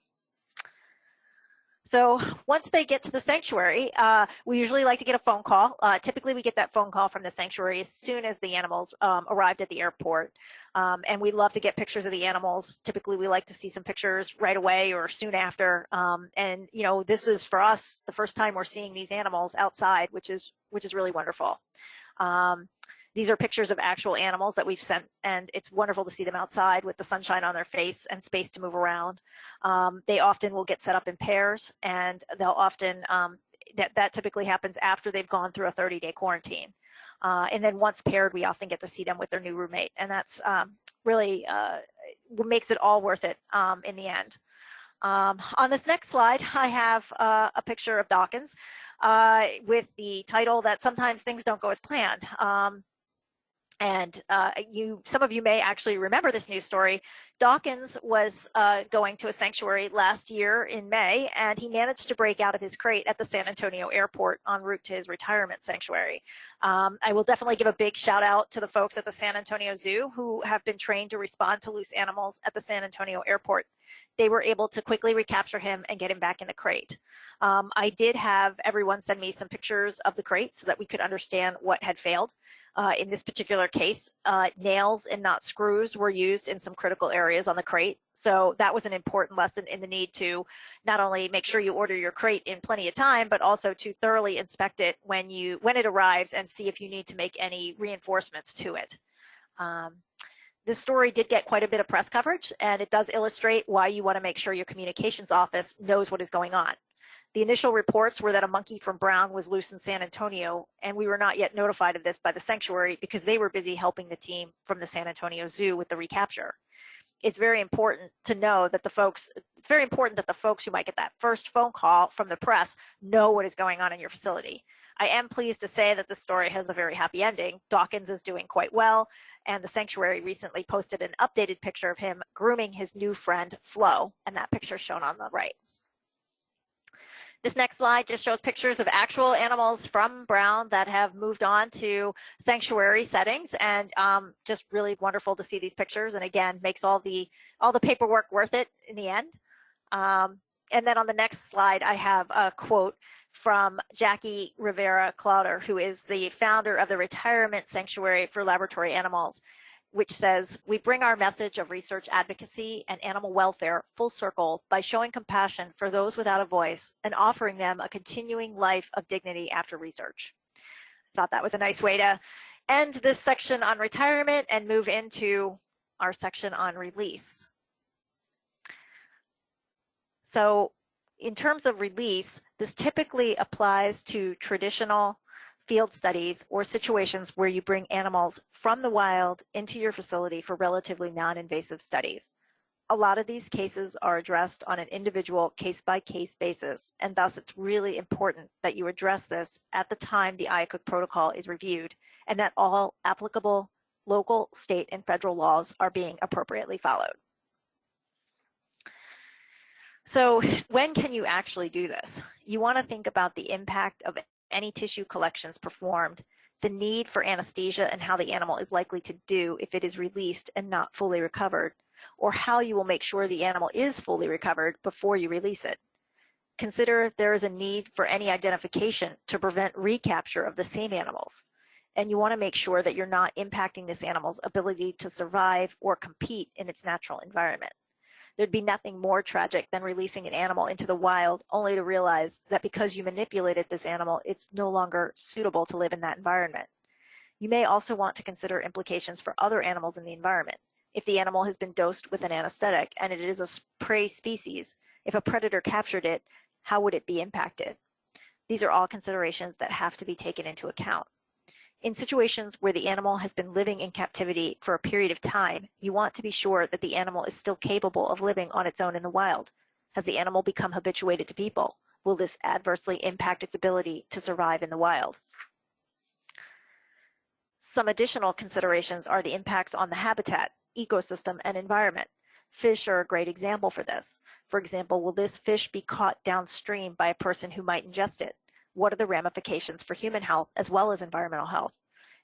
So once they get to the sanctuary, we usually like to get a phone call. Typically, we get that phone call from the sanctuary as soon as the animals arrived at the airport. And we love to get pictures of the animals. Typically, we like to see some pictures right away or soon after. And, you know, this is for us the first time we're seeing these animals outside, which is really wonderful. These are pictures of actual animals that we've sent, and it's wonderful to see them outside with the sunshine on their face and space to move around. They often will get set up in pairs, and they'll often, that typically happens after they've gone through a 30-day quarantine. And then once paired, we often get to see them with their new roommate, and that's really what makes it all worth it in the end. On this next slide, I have a picture of Dawkins with the title that sometimes things don't go as planned. And some of you may actually remember this news story. Dawkins was going to a sanctuary last year in May, and he managed to break out of his crate at the San Antonio airport en route to his retirement sanctuary. I will definitely give a big shout out to the folks at the San Antonio Zoo who have been trained to respond to loose animals at the San Antonio airport. They were able to quickly recapture him and get him back in the crate. I did have everyone send me some pictures of the crate so that we could understand what had failed. In this particular case, nails and not screws were used in some critical areas on the crate. So that was an important lesson in the need to not only make sure you order your crate in plenty of time, but also to thoroughly inspect it when it arrives and see if you need to make any reinforcements to it. This story did get quite a bit of press coverage, and it does illustrate why you want to make sure your communications office knows what is going on. The initial reports were that a monkey from Brown was loose in San Antonio, and we were not yet notified of this by the sanctuary because they were busy helping the team from the San Antonio Zoo with the recapture. It's very important to know that the folks who might get that first phone call from the press know what is going on in your facility. I am pleased to say that the story has a very happy ending. Dawkins is doing quite well, and the sanctuary recently posted an updated picture of him grooming his new friend, Flo, and that picture is shown on the right. This next slide just shows pictures of actual animals from Brown that have moved on to sanctuary settings, and just really wonderful to see these pictures, and again, makes all the paperwork worth it in the end. And then on the next slide, I have a quote from Jackie Rivera Clowder, who is the founder of the Retirement Sanctuary for Laboratory Animals, which says, "We bring our message of research advocacy and animal welfare full circle by showing compassion for those without a voice and offering them a continuing life of dignity after research." I thought that was a nice way to end this section on retirement and move into our section on release. So in terms of release, this typically applies to traditional field studies or situations where you bring animals from the wild into your facility for relatively non-invasive studies. A lot of these cases are addressed on an individual case-by-case basis, and thus it's really important that you address this at the time the IACUC protocol is reviewed and that all applicable local, state, and federal laws are being appropriately followed. So when can you actually do this? You want to think about the impact of any tissue collections performed, the need for anesthesia and how the animal is likely to do if it is released and not fully recovered, or how you will make sure the animal is fully recovered before you release it. Consider if there is a need for any identification to prevent recapture of the same animals. And you want to make sure that you're not impacting this animal's ability to survive or compete in its natural environment. There'd be nothing more tragic than releasing an animal into the wild only to realize that because you manipulated this animal, it's no longer suitable to live in that environment. You may also want to consider implications for other animals in the environment. If the animal has been dosed with an anesthetic and it is a prey species, if a predator captured it, how would it be impacted? These are all considerations that have to be taken into account. In situations where the animal has been living in captivity for a period of time, you want to be sure that the animal is still capable of living on its own in the wild. Has the animal become habituated to people? Will this adversely impact its ability to survive in the wild? Some additional considerations are the impacts on the habitat, ecosystem, and environment. Fish are a great example for this. For example, will this fish be caught downstream by a person who might ingest it? What are the ramifications for human health as well as environmental health?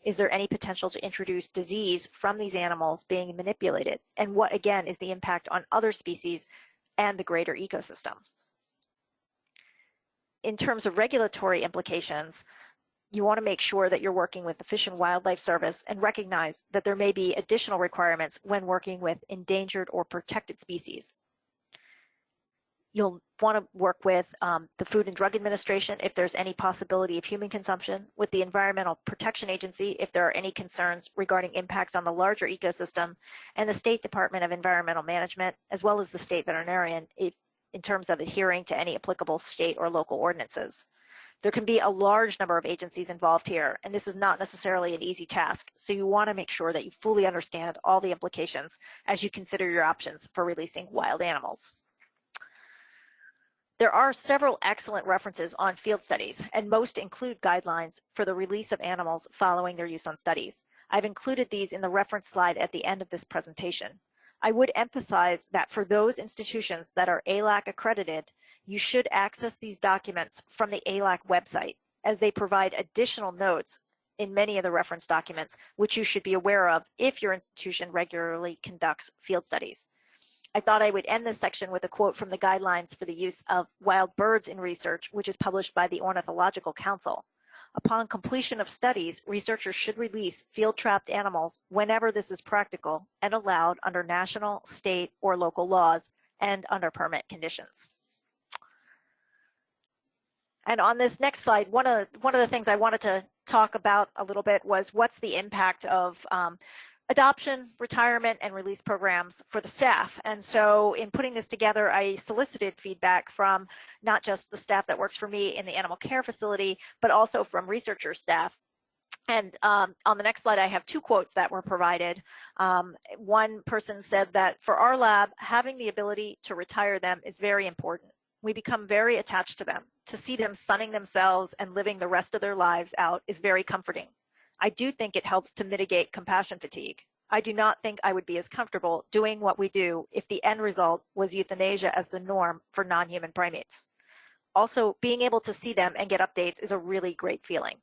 Is there any potential to introduce disease from these animals being manipulated? And what, again, is the impact on other species and the greater ecosystem? In terms of regulatory implications, you want to make sure that you're working with the Fish and Wildlife Service and recognize that there may be additional requirements when working with endangered or protected species. You'll want to work with the Food and Drug Administration if there's any possibility of human consumption, with the Environmental Protection Agency if there are any concerns regarding impacts on the larger ecosystem, and the State Department of Environmental Management, as well as the state veterinarian in terms of adhering to any applicable state or local ordinances. There can be a large number of agencies involved here, and this is not necessarily an easy task, so you want to make sure that you fully understand all the implications as you consider your options for releasing wild animals. There are several excellent references on field studies, and most include guidelines for the release of animals following their use on studies. I've included these in the reference slide at the end of this presentation. I would emphasize that for those institutions that are ALAC accredited, you should access these documents from the ALAC website, as they provide additional notes in many of the reference documents, which you should be aware of if your institution regularly conducts field studies. I thought I would end this section with a quote from the guidelines for the use of wild birds in research, which is published by the Ornithological Council. Upon completion of studies, researchers should release field-trapped animals whenever this is practical and allowed under national, state, or local laws and under permit conditions. And on this next slide, one of the things I wanted to talk about a little bit was what's the impact of adoption, retirement, and release programs for the staff. And so in putting this together, I solicited feedback from not just the staff that works for me in the animal care facility, but also from researcher staff. And on the next slide, I have two quotes that were provided. One person said that for our lab, having the ability to retire them is very important. We become very attached to them. To see them sunning themselves and living the rest of their lives out is very comforting. I do think it helps to mitigate compassion fatigue. I do not think I would be as comfortable doing what we do if the end result was euthanasia as the norm for non-human primates. Also, being able to see them and get updates is a really great feeling.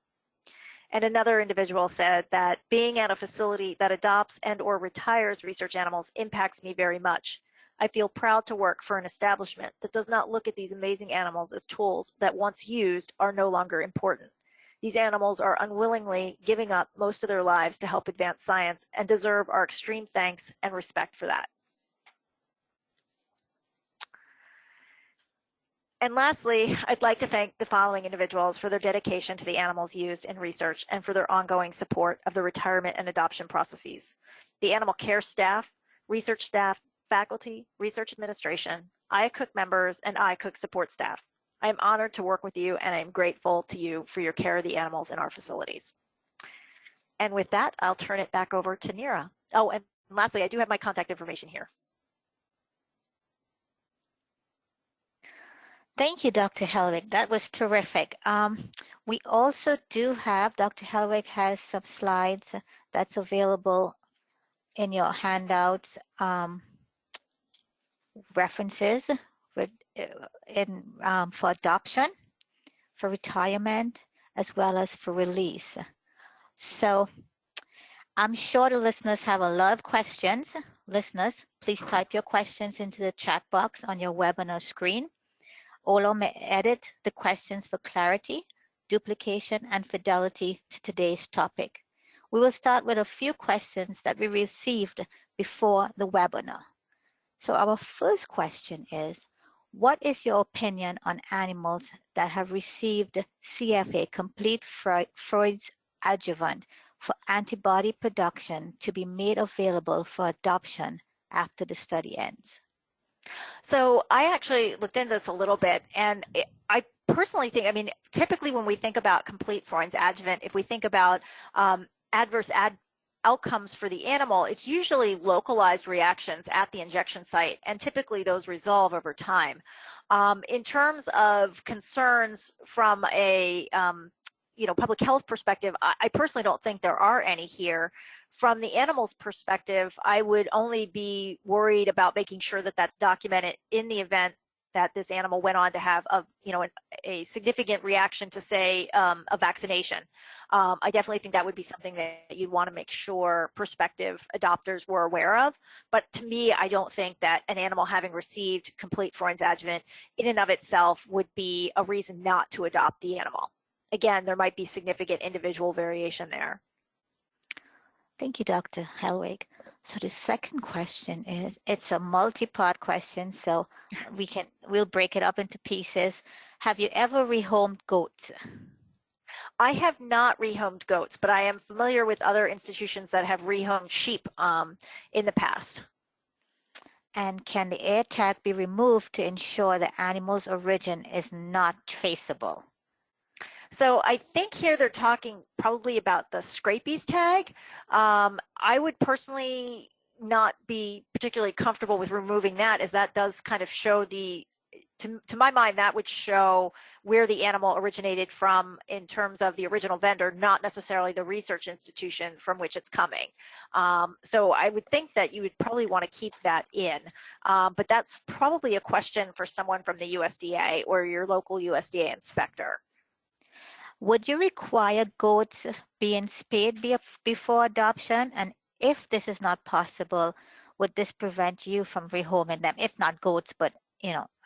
And another individual said that being at a facility that adopts and or retires research animals impacts me very much. I feel proud to work for an establishment that does not look at these amazing animals as tools that once used are no longer important. These animals are unwillingly giving up most of their lives to help advance science and deserve our extreme thanks and respect for that. And lastly, I'd like to thank the following individuals for their dedication to the animals used in research and for their ongoing support of the retirement and adoption processes. The animal care staff, research staff, faculty, research administration, IACUC members, and IACUC support staff. I am honored to work with you, and I am grateful to you for your care of the animals in our facilities. And with that, I'll turn it back over to Neera. Oh, and lastly, I do have my contact information here. Thank you, Dr. Helwig. That was terrific. We also do have, Dr. Helwig has some slides that's available in your handouts, references with, for adoption, for retirement, as well as for release. So I'm sure the listeners have a lot of questions. Listeners, please type your questions into the chat box on your webinar screen. OLAW may edit the questions for clarity, duplication, and fidelity to today's topic. We will start with a few questions that we received before the webinar. So our first question is, what is your opinion on animals that have received CFA, complete Freud's adjuvant, for antibody production to be made available for adoption after the study ends? So I actually looked into this a little bit, and I personally think, I mean, typically when we think about complete Freud's adjuvant, if we think about adverse outcomes for the animal, it's usually localized reactions at the injection site, and typically those resolve over time. In terms of concerns from a public health perspective, I personally don't think there are any here. From the animal's perspective, I would only be worried about making sure that that's documented in the event that this animal went on to have a significant reaction to, say, a vaccination. I definitely think that would be something that you'd want to make sure prospective adopters were aware of. But to me, I don't think that an animal having received complete Freud's adjuvant in and of itself would be a reason not to adopt the animal. Again, there might be significant individual variation there. Thank you, Dr. Helwig. So the second question is, it's a multi-part question, so we'll break it up into pieces. Have you ever rehomed goats? I have not rehomed goats, but I am familiar with other institutions that have rehomed sheep in the past. And can the air tag be removed to ensure the animal's origin is not traceable? So I think here they're talking probably about the scabies tag. I would personally not be particularly comfortable with removing that, as that does kind of show the to my mind, that would show where the animal originated from in terms of the original vendor, not necessarily the research institution from which it's coming. So I would think that you would probably want to keep that in, but that's probably a question for someone from the USDA or your local USDA inspector. Would you require goats being spayed before adoption? And if this is not possible, would this prevent you from rehoming them? If not goats, but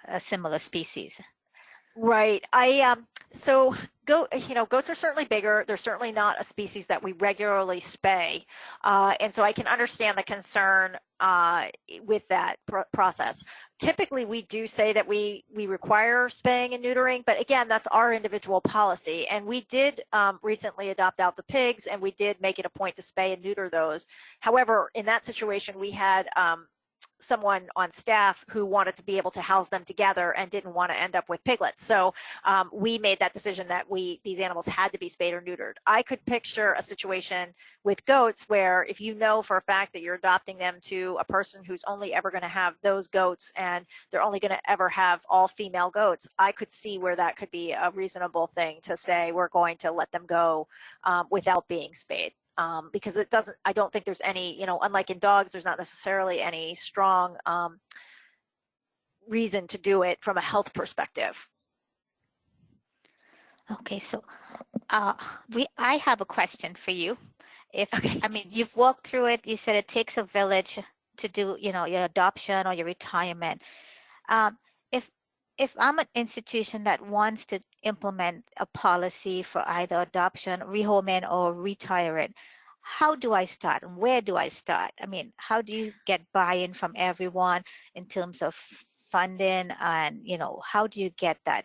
a similar species. Right. So goats are certainly bigger. They're certainly not a species that we regularly spay. And so I can understand the concern with that process. Typically, we do say that we require spaying and neutering, but again, that's our individual policy. And we did recently adopt out the pigs, and we did make it a point to spay and neuter those. However, in that situation, we had someone on staff who wanted to be able to house them together and didn't want to end up with piglets. So we made that decision that these animals had to be spayed or neutered. I could picture a situation with goats where if you know for a fact that you're adopting them to a person who's only ever going to have those goats and they're only going to ever have all female goats, I could see where that could be a reasonable thing to say we're going to let them go without being spayed. Because I don't think there's any, unlike in dogs, there's not necessarily any strong reason to do it from a health perspective. Okay, so I have a question for you. Okay. You've walked through it. You said it takes a village to do, your adoption or your retirement. If I'm an institution that wants to implement a policy for either adoption, rehoming, or retiring, how do I start and where do I start? How do you get buy-in from everyone in terms of funding, and how do you get that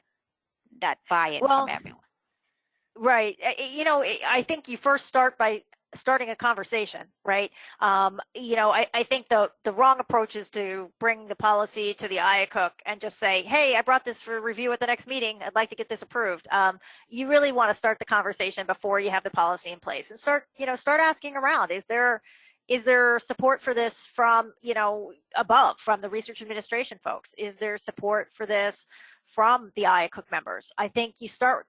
buy-in from everyone? Right. I think you first start by starting a conversation, right? I think the wrong approach is to bring the policy to the IACUC and just say, hey, I brought this for review at the next meeting. I'd like to get this approved. You really want to start the conversation before you have the policy in place and start asking around. Is there support for this from, above, from the research administration folks? Is there support for this from the IACUC members? I think you start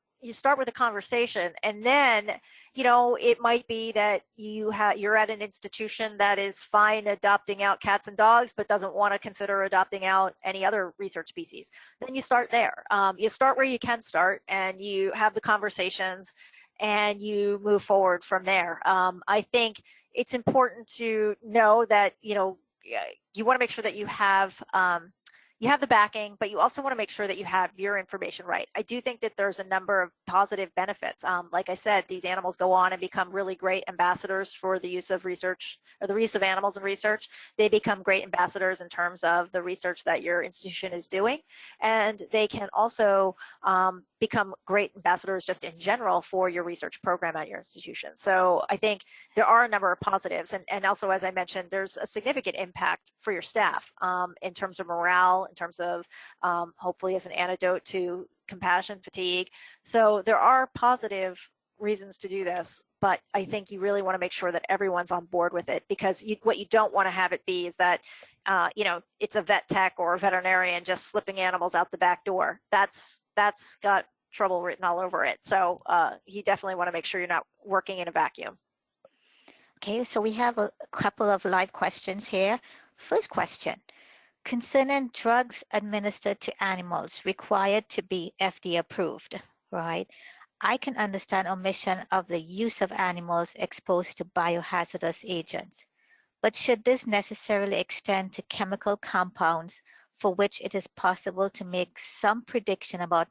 with a conversation, and then it might be that you're at an institution that is fine adopting out cats and dogs but doesn't want to consider adopting out any other research species. Then you start there. You start where you can start, and you have the conversations, and you move forward from there. I think it's important to know that you want to make sure that you have the backing, but you also want to make sure that you have your information right. I do think that there's a number of positive benefits. Like I said, these animals go on and become really great ambassadors for the use of research, or the use of animals in research. They become great ambassadors in terms of the research that your institution is doing. And they can also become great ambassadors just in general for your research program at your institution. So I think there are a number of positives. And also, as I mentioned, there's a significant impact for your staff in terms of morale, in terms of hopefully as an antidote to compassion fatigue. So there are positive reasons to do this, but I think you really want to make sure that everyone's on board with it, because what you don't want to have it be is that it's a vet tech or a veterinarian just slipping animals out the back door. That's got trouble written all over it. So you definitely want to make sure you're not working in a vacuum. Okay, so we have a couple of live questions here. First question: concerning drugs administered to animals required to be FDA approved, right? I can understand omission of the use of animals exposed to biohazardous agents, but should this necessarily extend to chemical compounds for which it is possible to make some prediction about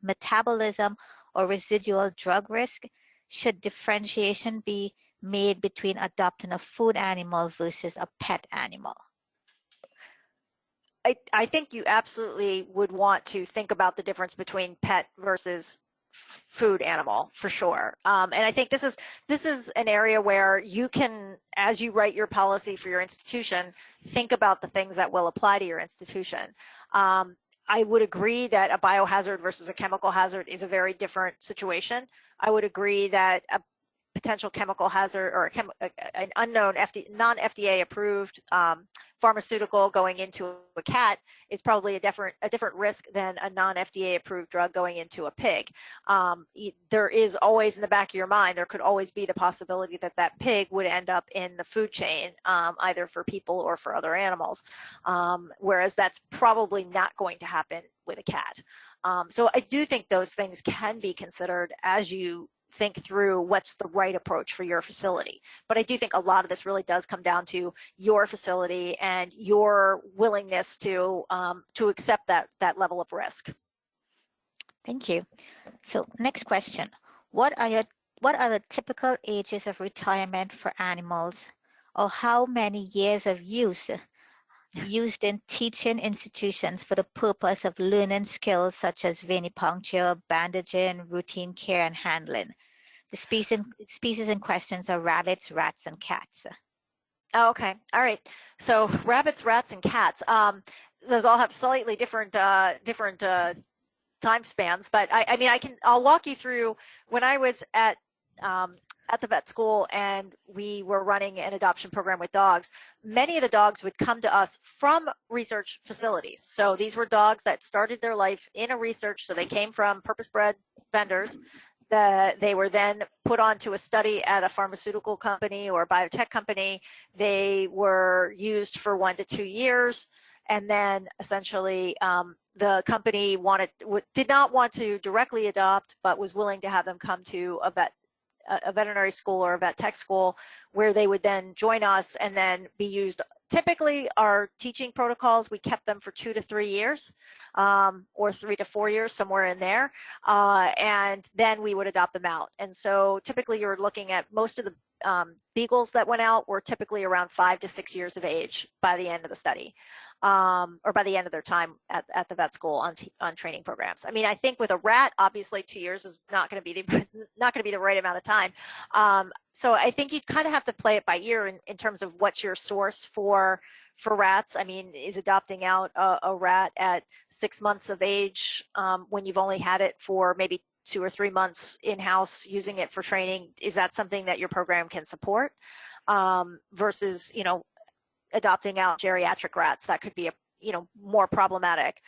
metabolism or residual drug risk? Should differentiation be made between adopting a food animal versus a pet animal? I think you absolutely would want to think about the difference between pet versus food animal, for sure. And I think this is an area where you can, as you write your policy for your institution, think about the things that will apply to your institution. I would agree that a biohazard versus a chemical hazard is a very different situation. I would agree that a potential chemical hazard or an unknown non-FDA approved pharmaceutical going into a cat is probably a different risk than a non-FDA approved drug going into a pig. There is always in the back of your mind, there could always be the possibility that that pig would end up in the food chain, either for people or for other animals, whereas that's probably not going to happen with a cat. So I do think those things can be considered as you think through what's the right approach for your facility. But I do think a lot of this really does come down to your facility and your willingness to accept that level of risk. Thank you. So next question. What are the typical ages of retirement for animals, or how many years of use used in teaching institutions for the purpose of learning skills such as venipuncture, bandaging, routine care, and handling? The species in questions are rabbits, rats, and cats. Oh, okay. All right. So rabbits, rats, and cats. Those all have slightly different time spans, but I'll walk you through when I was at the vet school and we were running an adoption program with dogs. Many of the dogs would come to us from research facilities. So these were dogs that started their life in a research, so they came from purpose-bred vendors. They were then put onto a study at a pharmaceutical company or biotech company. They were used for 1 to 2 years, and then essentially the company did not want to directly adopt, but was willing to have them come to a veterinary school or a vet tech school, where they would then join us and then be used. Typically, our teaching protocols, we kept them for 2 to 3 years, or 3 to 4 years, somewhere in there, and then we would adopt them out. And so typically you're looking at most of the beagles that went out were typically around 5 to 6 years of age by the end of the study, or by the end of their time at the vet school on training programs. I mean, I think with a rat, obviously 2 years is not going to be the right amount of time. So I think you kind of have to play it by ear in terms of what's your source for rats. I mean, is adopting out a rat at 6 months of age, when you've only had it for maybe 2 or 3 months in-house using it for training, is that something that your program can support, versus, adopting out geriatric rats? That could be more problematic.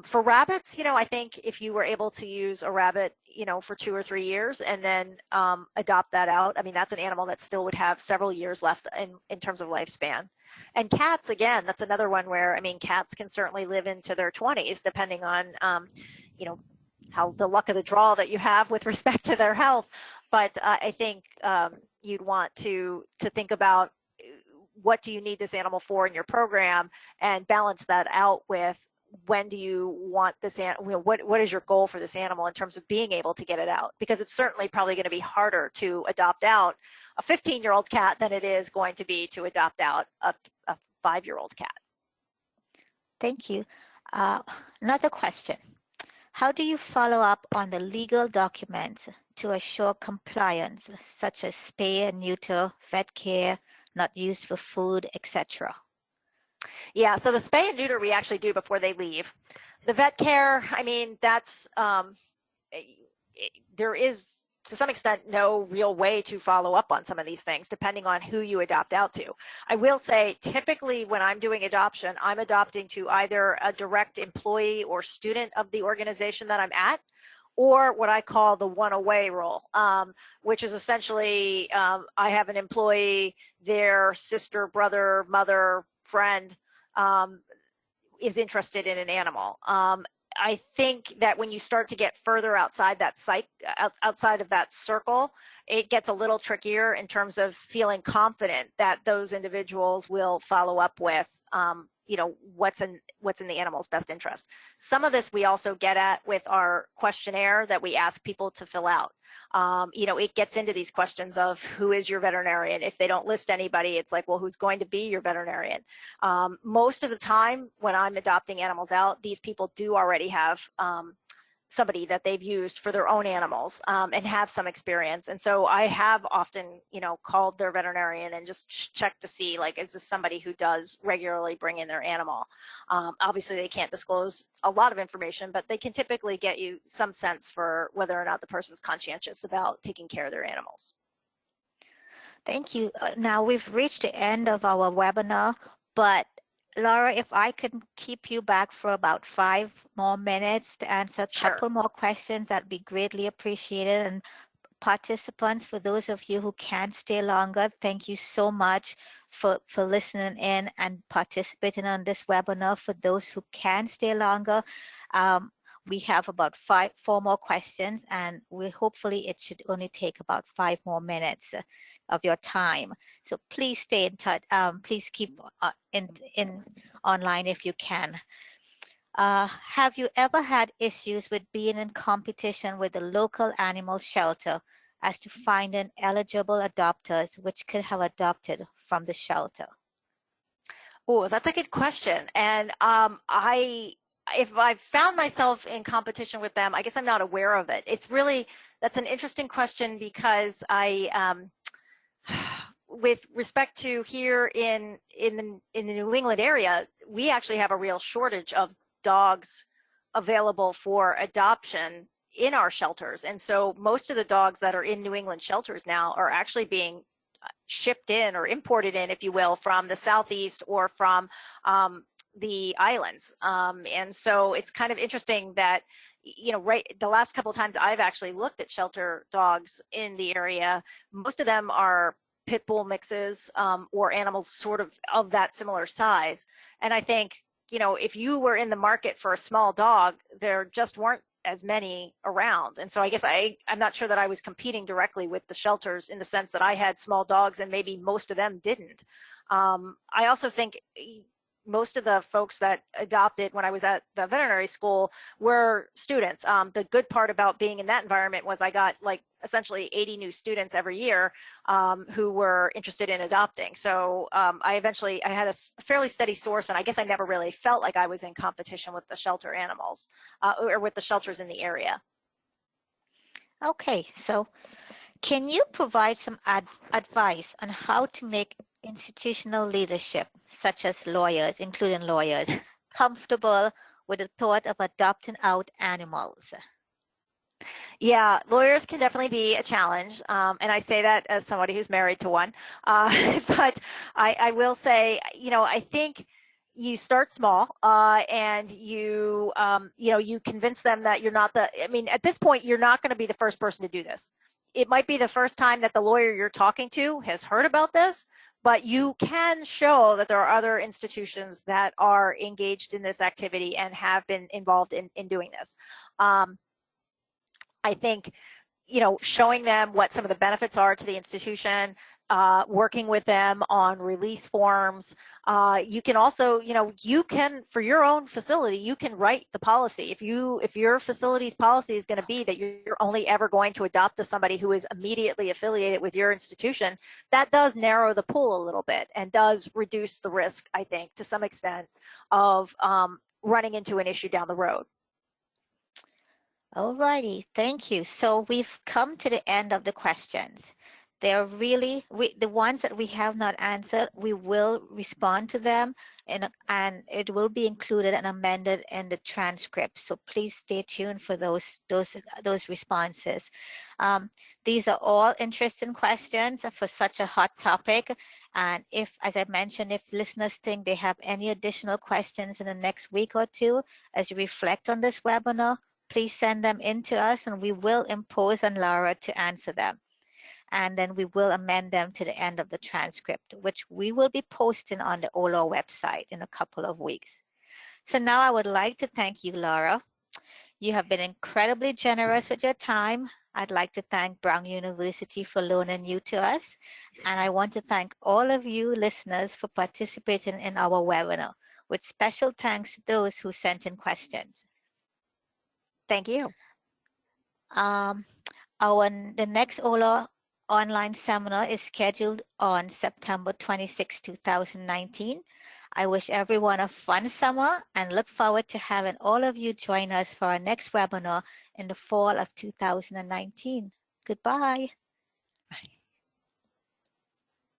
For rabbits, I think if you were able to use a rabbit, for 2 or 3 years and then adopt that out, I mean, that's an animal that still would have several years left in terms of lifespan. And cats, again, that's another one where, I mean, cats can certainly live into their 20s, depending on, how the luck of the draw that you have with respect to their health. But I think you'd want to think about what do you need this animal for in your program, and balance that out with when do you want this animal, what is your goal for this animal in terms of being able to get it out? Because it's certainly probably going to be harder to adopt out a 15-year-old cat than it is going to be to adopt out a 5-year-old cat. Thank you. Another question. How do you follow up on the legal documents to assure compliance, such as spay and neuter, vet care, not used for food, etc.? Yeah, so the spay and neuter we actually do before they leave. The vet care, I mean, that's there is to some extent no real way to follow up on some of these things depending on who you adopt out to. I will say typically when I'm doing adoption, I'm adopting to either a direct employee or student of the organization that I'm at, or what I call the one away rule, which is essentially I have an employee, their sister, brother, mother, friend is interested in an animal. I think that when you start to get further outside that outside of that circle, it gets a little trickier in terms of feeling confident that those individuals will follow up with what's in the animal's best interest. Some of this we also get at with our questionnaire that we ask people to fill out. It gets into these questions of who is your veterinarian. If they don't list anybody, it's like, well, who's going to be your veterinarian? Most of the time when I'm adopting animals out, these people do already have somebody that they've used for their own animals and have some experience. And so I have often, called their veterinarian and just checked to see, like, is this somebody who does regularly bring in their animal? Obviously, they can't disclose a lot of information, but they can typically get you some sense for whether or not the person's conscientious about taking care of their animals. Thank you. Now we've reached the end of our webinar, but Laura, if I could keep you back for about 5 more minutes to answer a Sure. couple more questions, that'd be greatly appreciated. And participants, for those of you who can stay longer, thank you so much for listening in and participating on this webinar. For those who can stay longer, we have about 4 more questions, and hopefully it should only take about 5 more minutes of your time. So please stay in touch. Please keep in online if you can. Have you ever had issues with being in competition with the local animal shelter as to finding eligible adopters which could have adopted from the shelter? Oh, that's a good question. And if I've found myself in competition with them, I guess I'm not aware of it. That's an interesting question because with respect to here in the New England area, we actually have a real shortage of dogs available for adoption in our shelters. And so most of the dogs that are in New England shelters now are actually being shipped in or imported in, if you will, from the Southeast or from the islands. And so it's kind of interesting that, the last couple of times I've actually looked at shelter dogs in the area, most of them are pit bull mixes or animals sort of that similar size. And I think, if you were in the market for a small dog, there just weren't as many around. And so I guess I'm not sure that I was competing directly with the shelters in the sense that I had small dogs and maybe most of them didn't. I also think most of the folks that adopted when I was at the veterinary school were students. The good part about being in that environment was I got like essentially 80 new students every year who were interested in adopting. So I had a fairly steady source, and I guess I never really felt like I was in competition with the shelter animals or with the shelters in the area. Okay, so can you provide some advice on how to make institutional leadership, such as lawyers, including lawyers, comfortable with the thought of adopting out animals? Yeah, lawyers can definitely be a challenge, and I say that as somebody who's married to one. But I will say, I think you start small, and you convince them that you're not at this point, you're not going to be the first person to do this. It might be the first time that the lawyer you're talking to has heard about this, but you can show that there are other institutions that are engaged in this activity and have been involved in doing this. I think, showing them what some of the benefits are to the institution, working with them on release forms. You can also, for your own facility, you can write the policy. If your facility's policy is going to be that you're only ever going to adopt to somebody who is immediately affiliated with your institution, that does narrow the pool a little bit and does reduce the risk, I think, to some extent of running into an issue down the road. All righty, thank you. So we've come to the end of the questions. They're really, the ones that we have not answered, we will respond to them and it will be included and amended in the transcript. So please stay tuned for those responses. These are all interesting questions for such a hot topic. And as I mentioned, if listeners think they have any additional questions in the next week or two, as you reflect on this webinar, please send them in to us and we will impose on Laura to answer them. And then we will amend them to the end of the transcript, which we will be posting on the OLAW website in a couple of weeks. So now I would like to thank you, Laura. You have been incredibly generous with your time. I'd like to thank Brown University for loaning you to us. And I want to thank all of you listeners for participating in our webinar, with special thanks to those who sent in questions. Thank you. The next OLAW online seminar is scheduled on September 26, 2019. I wish everyone a fun summer and look forward to having all of you join us for our next webinar in the fall of 2019. Goodbye.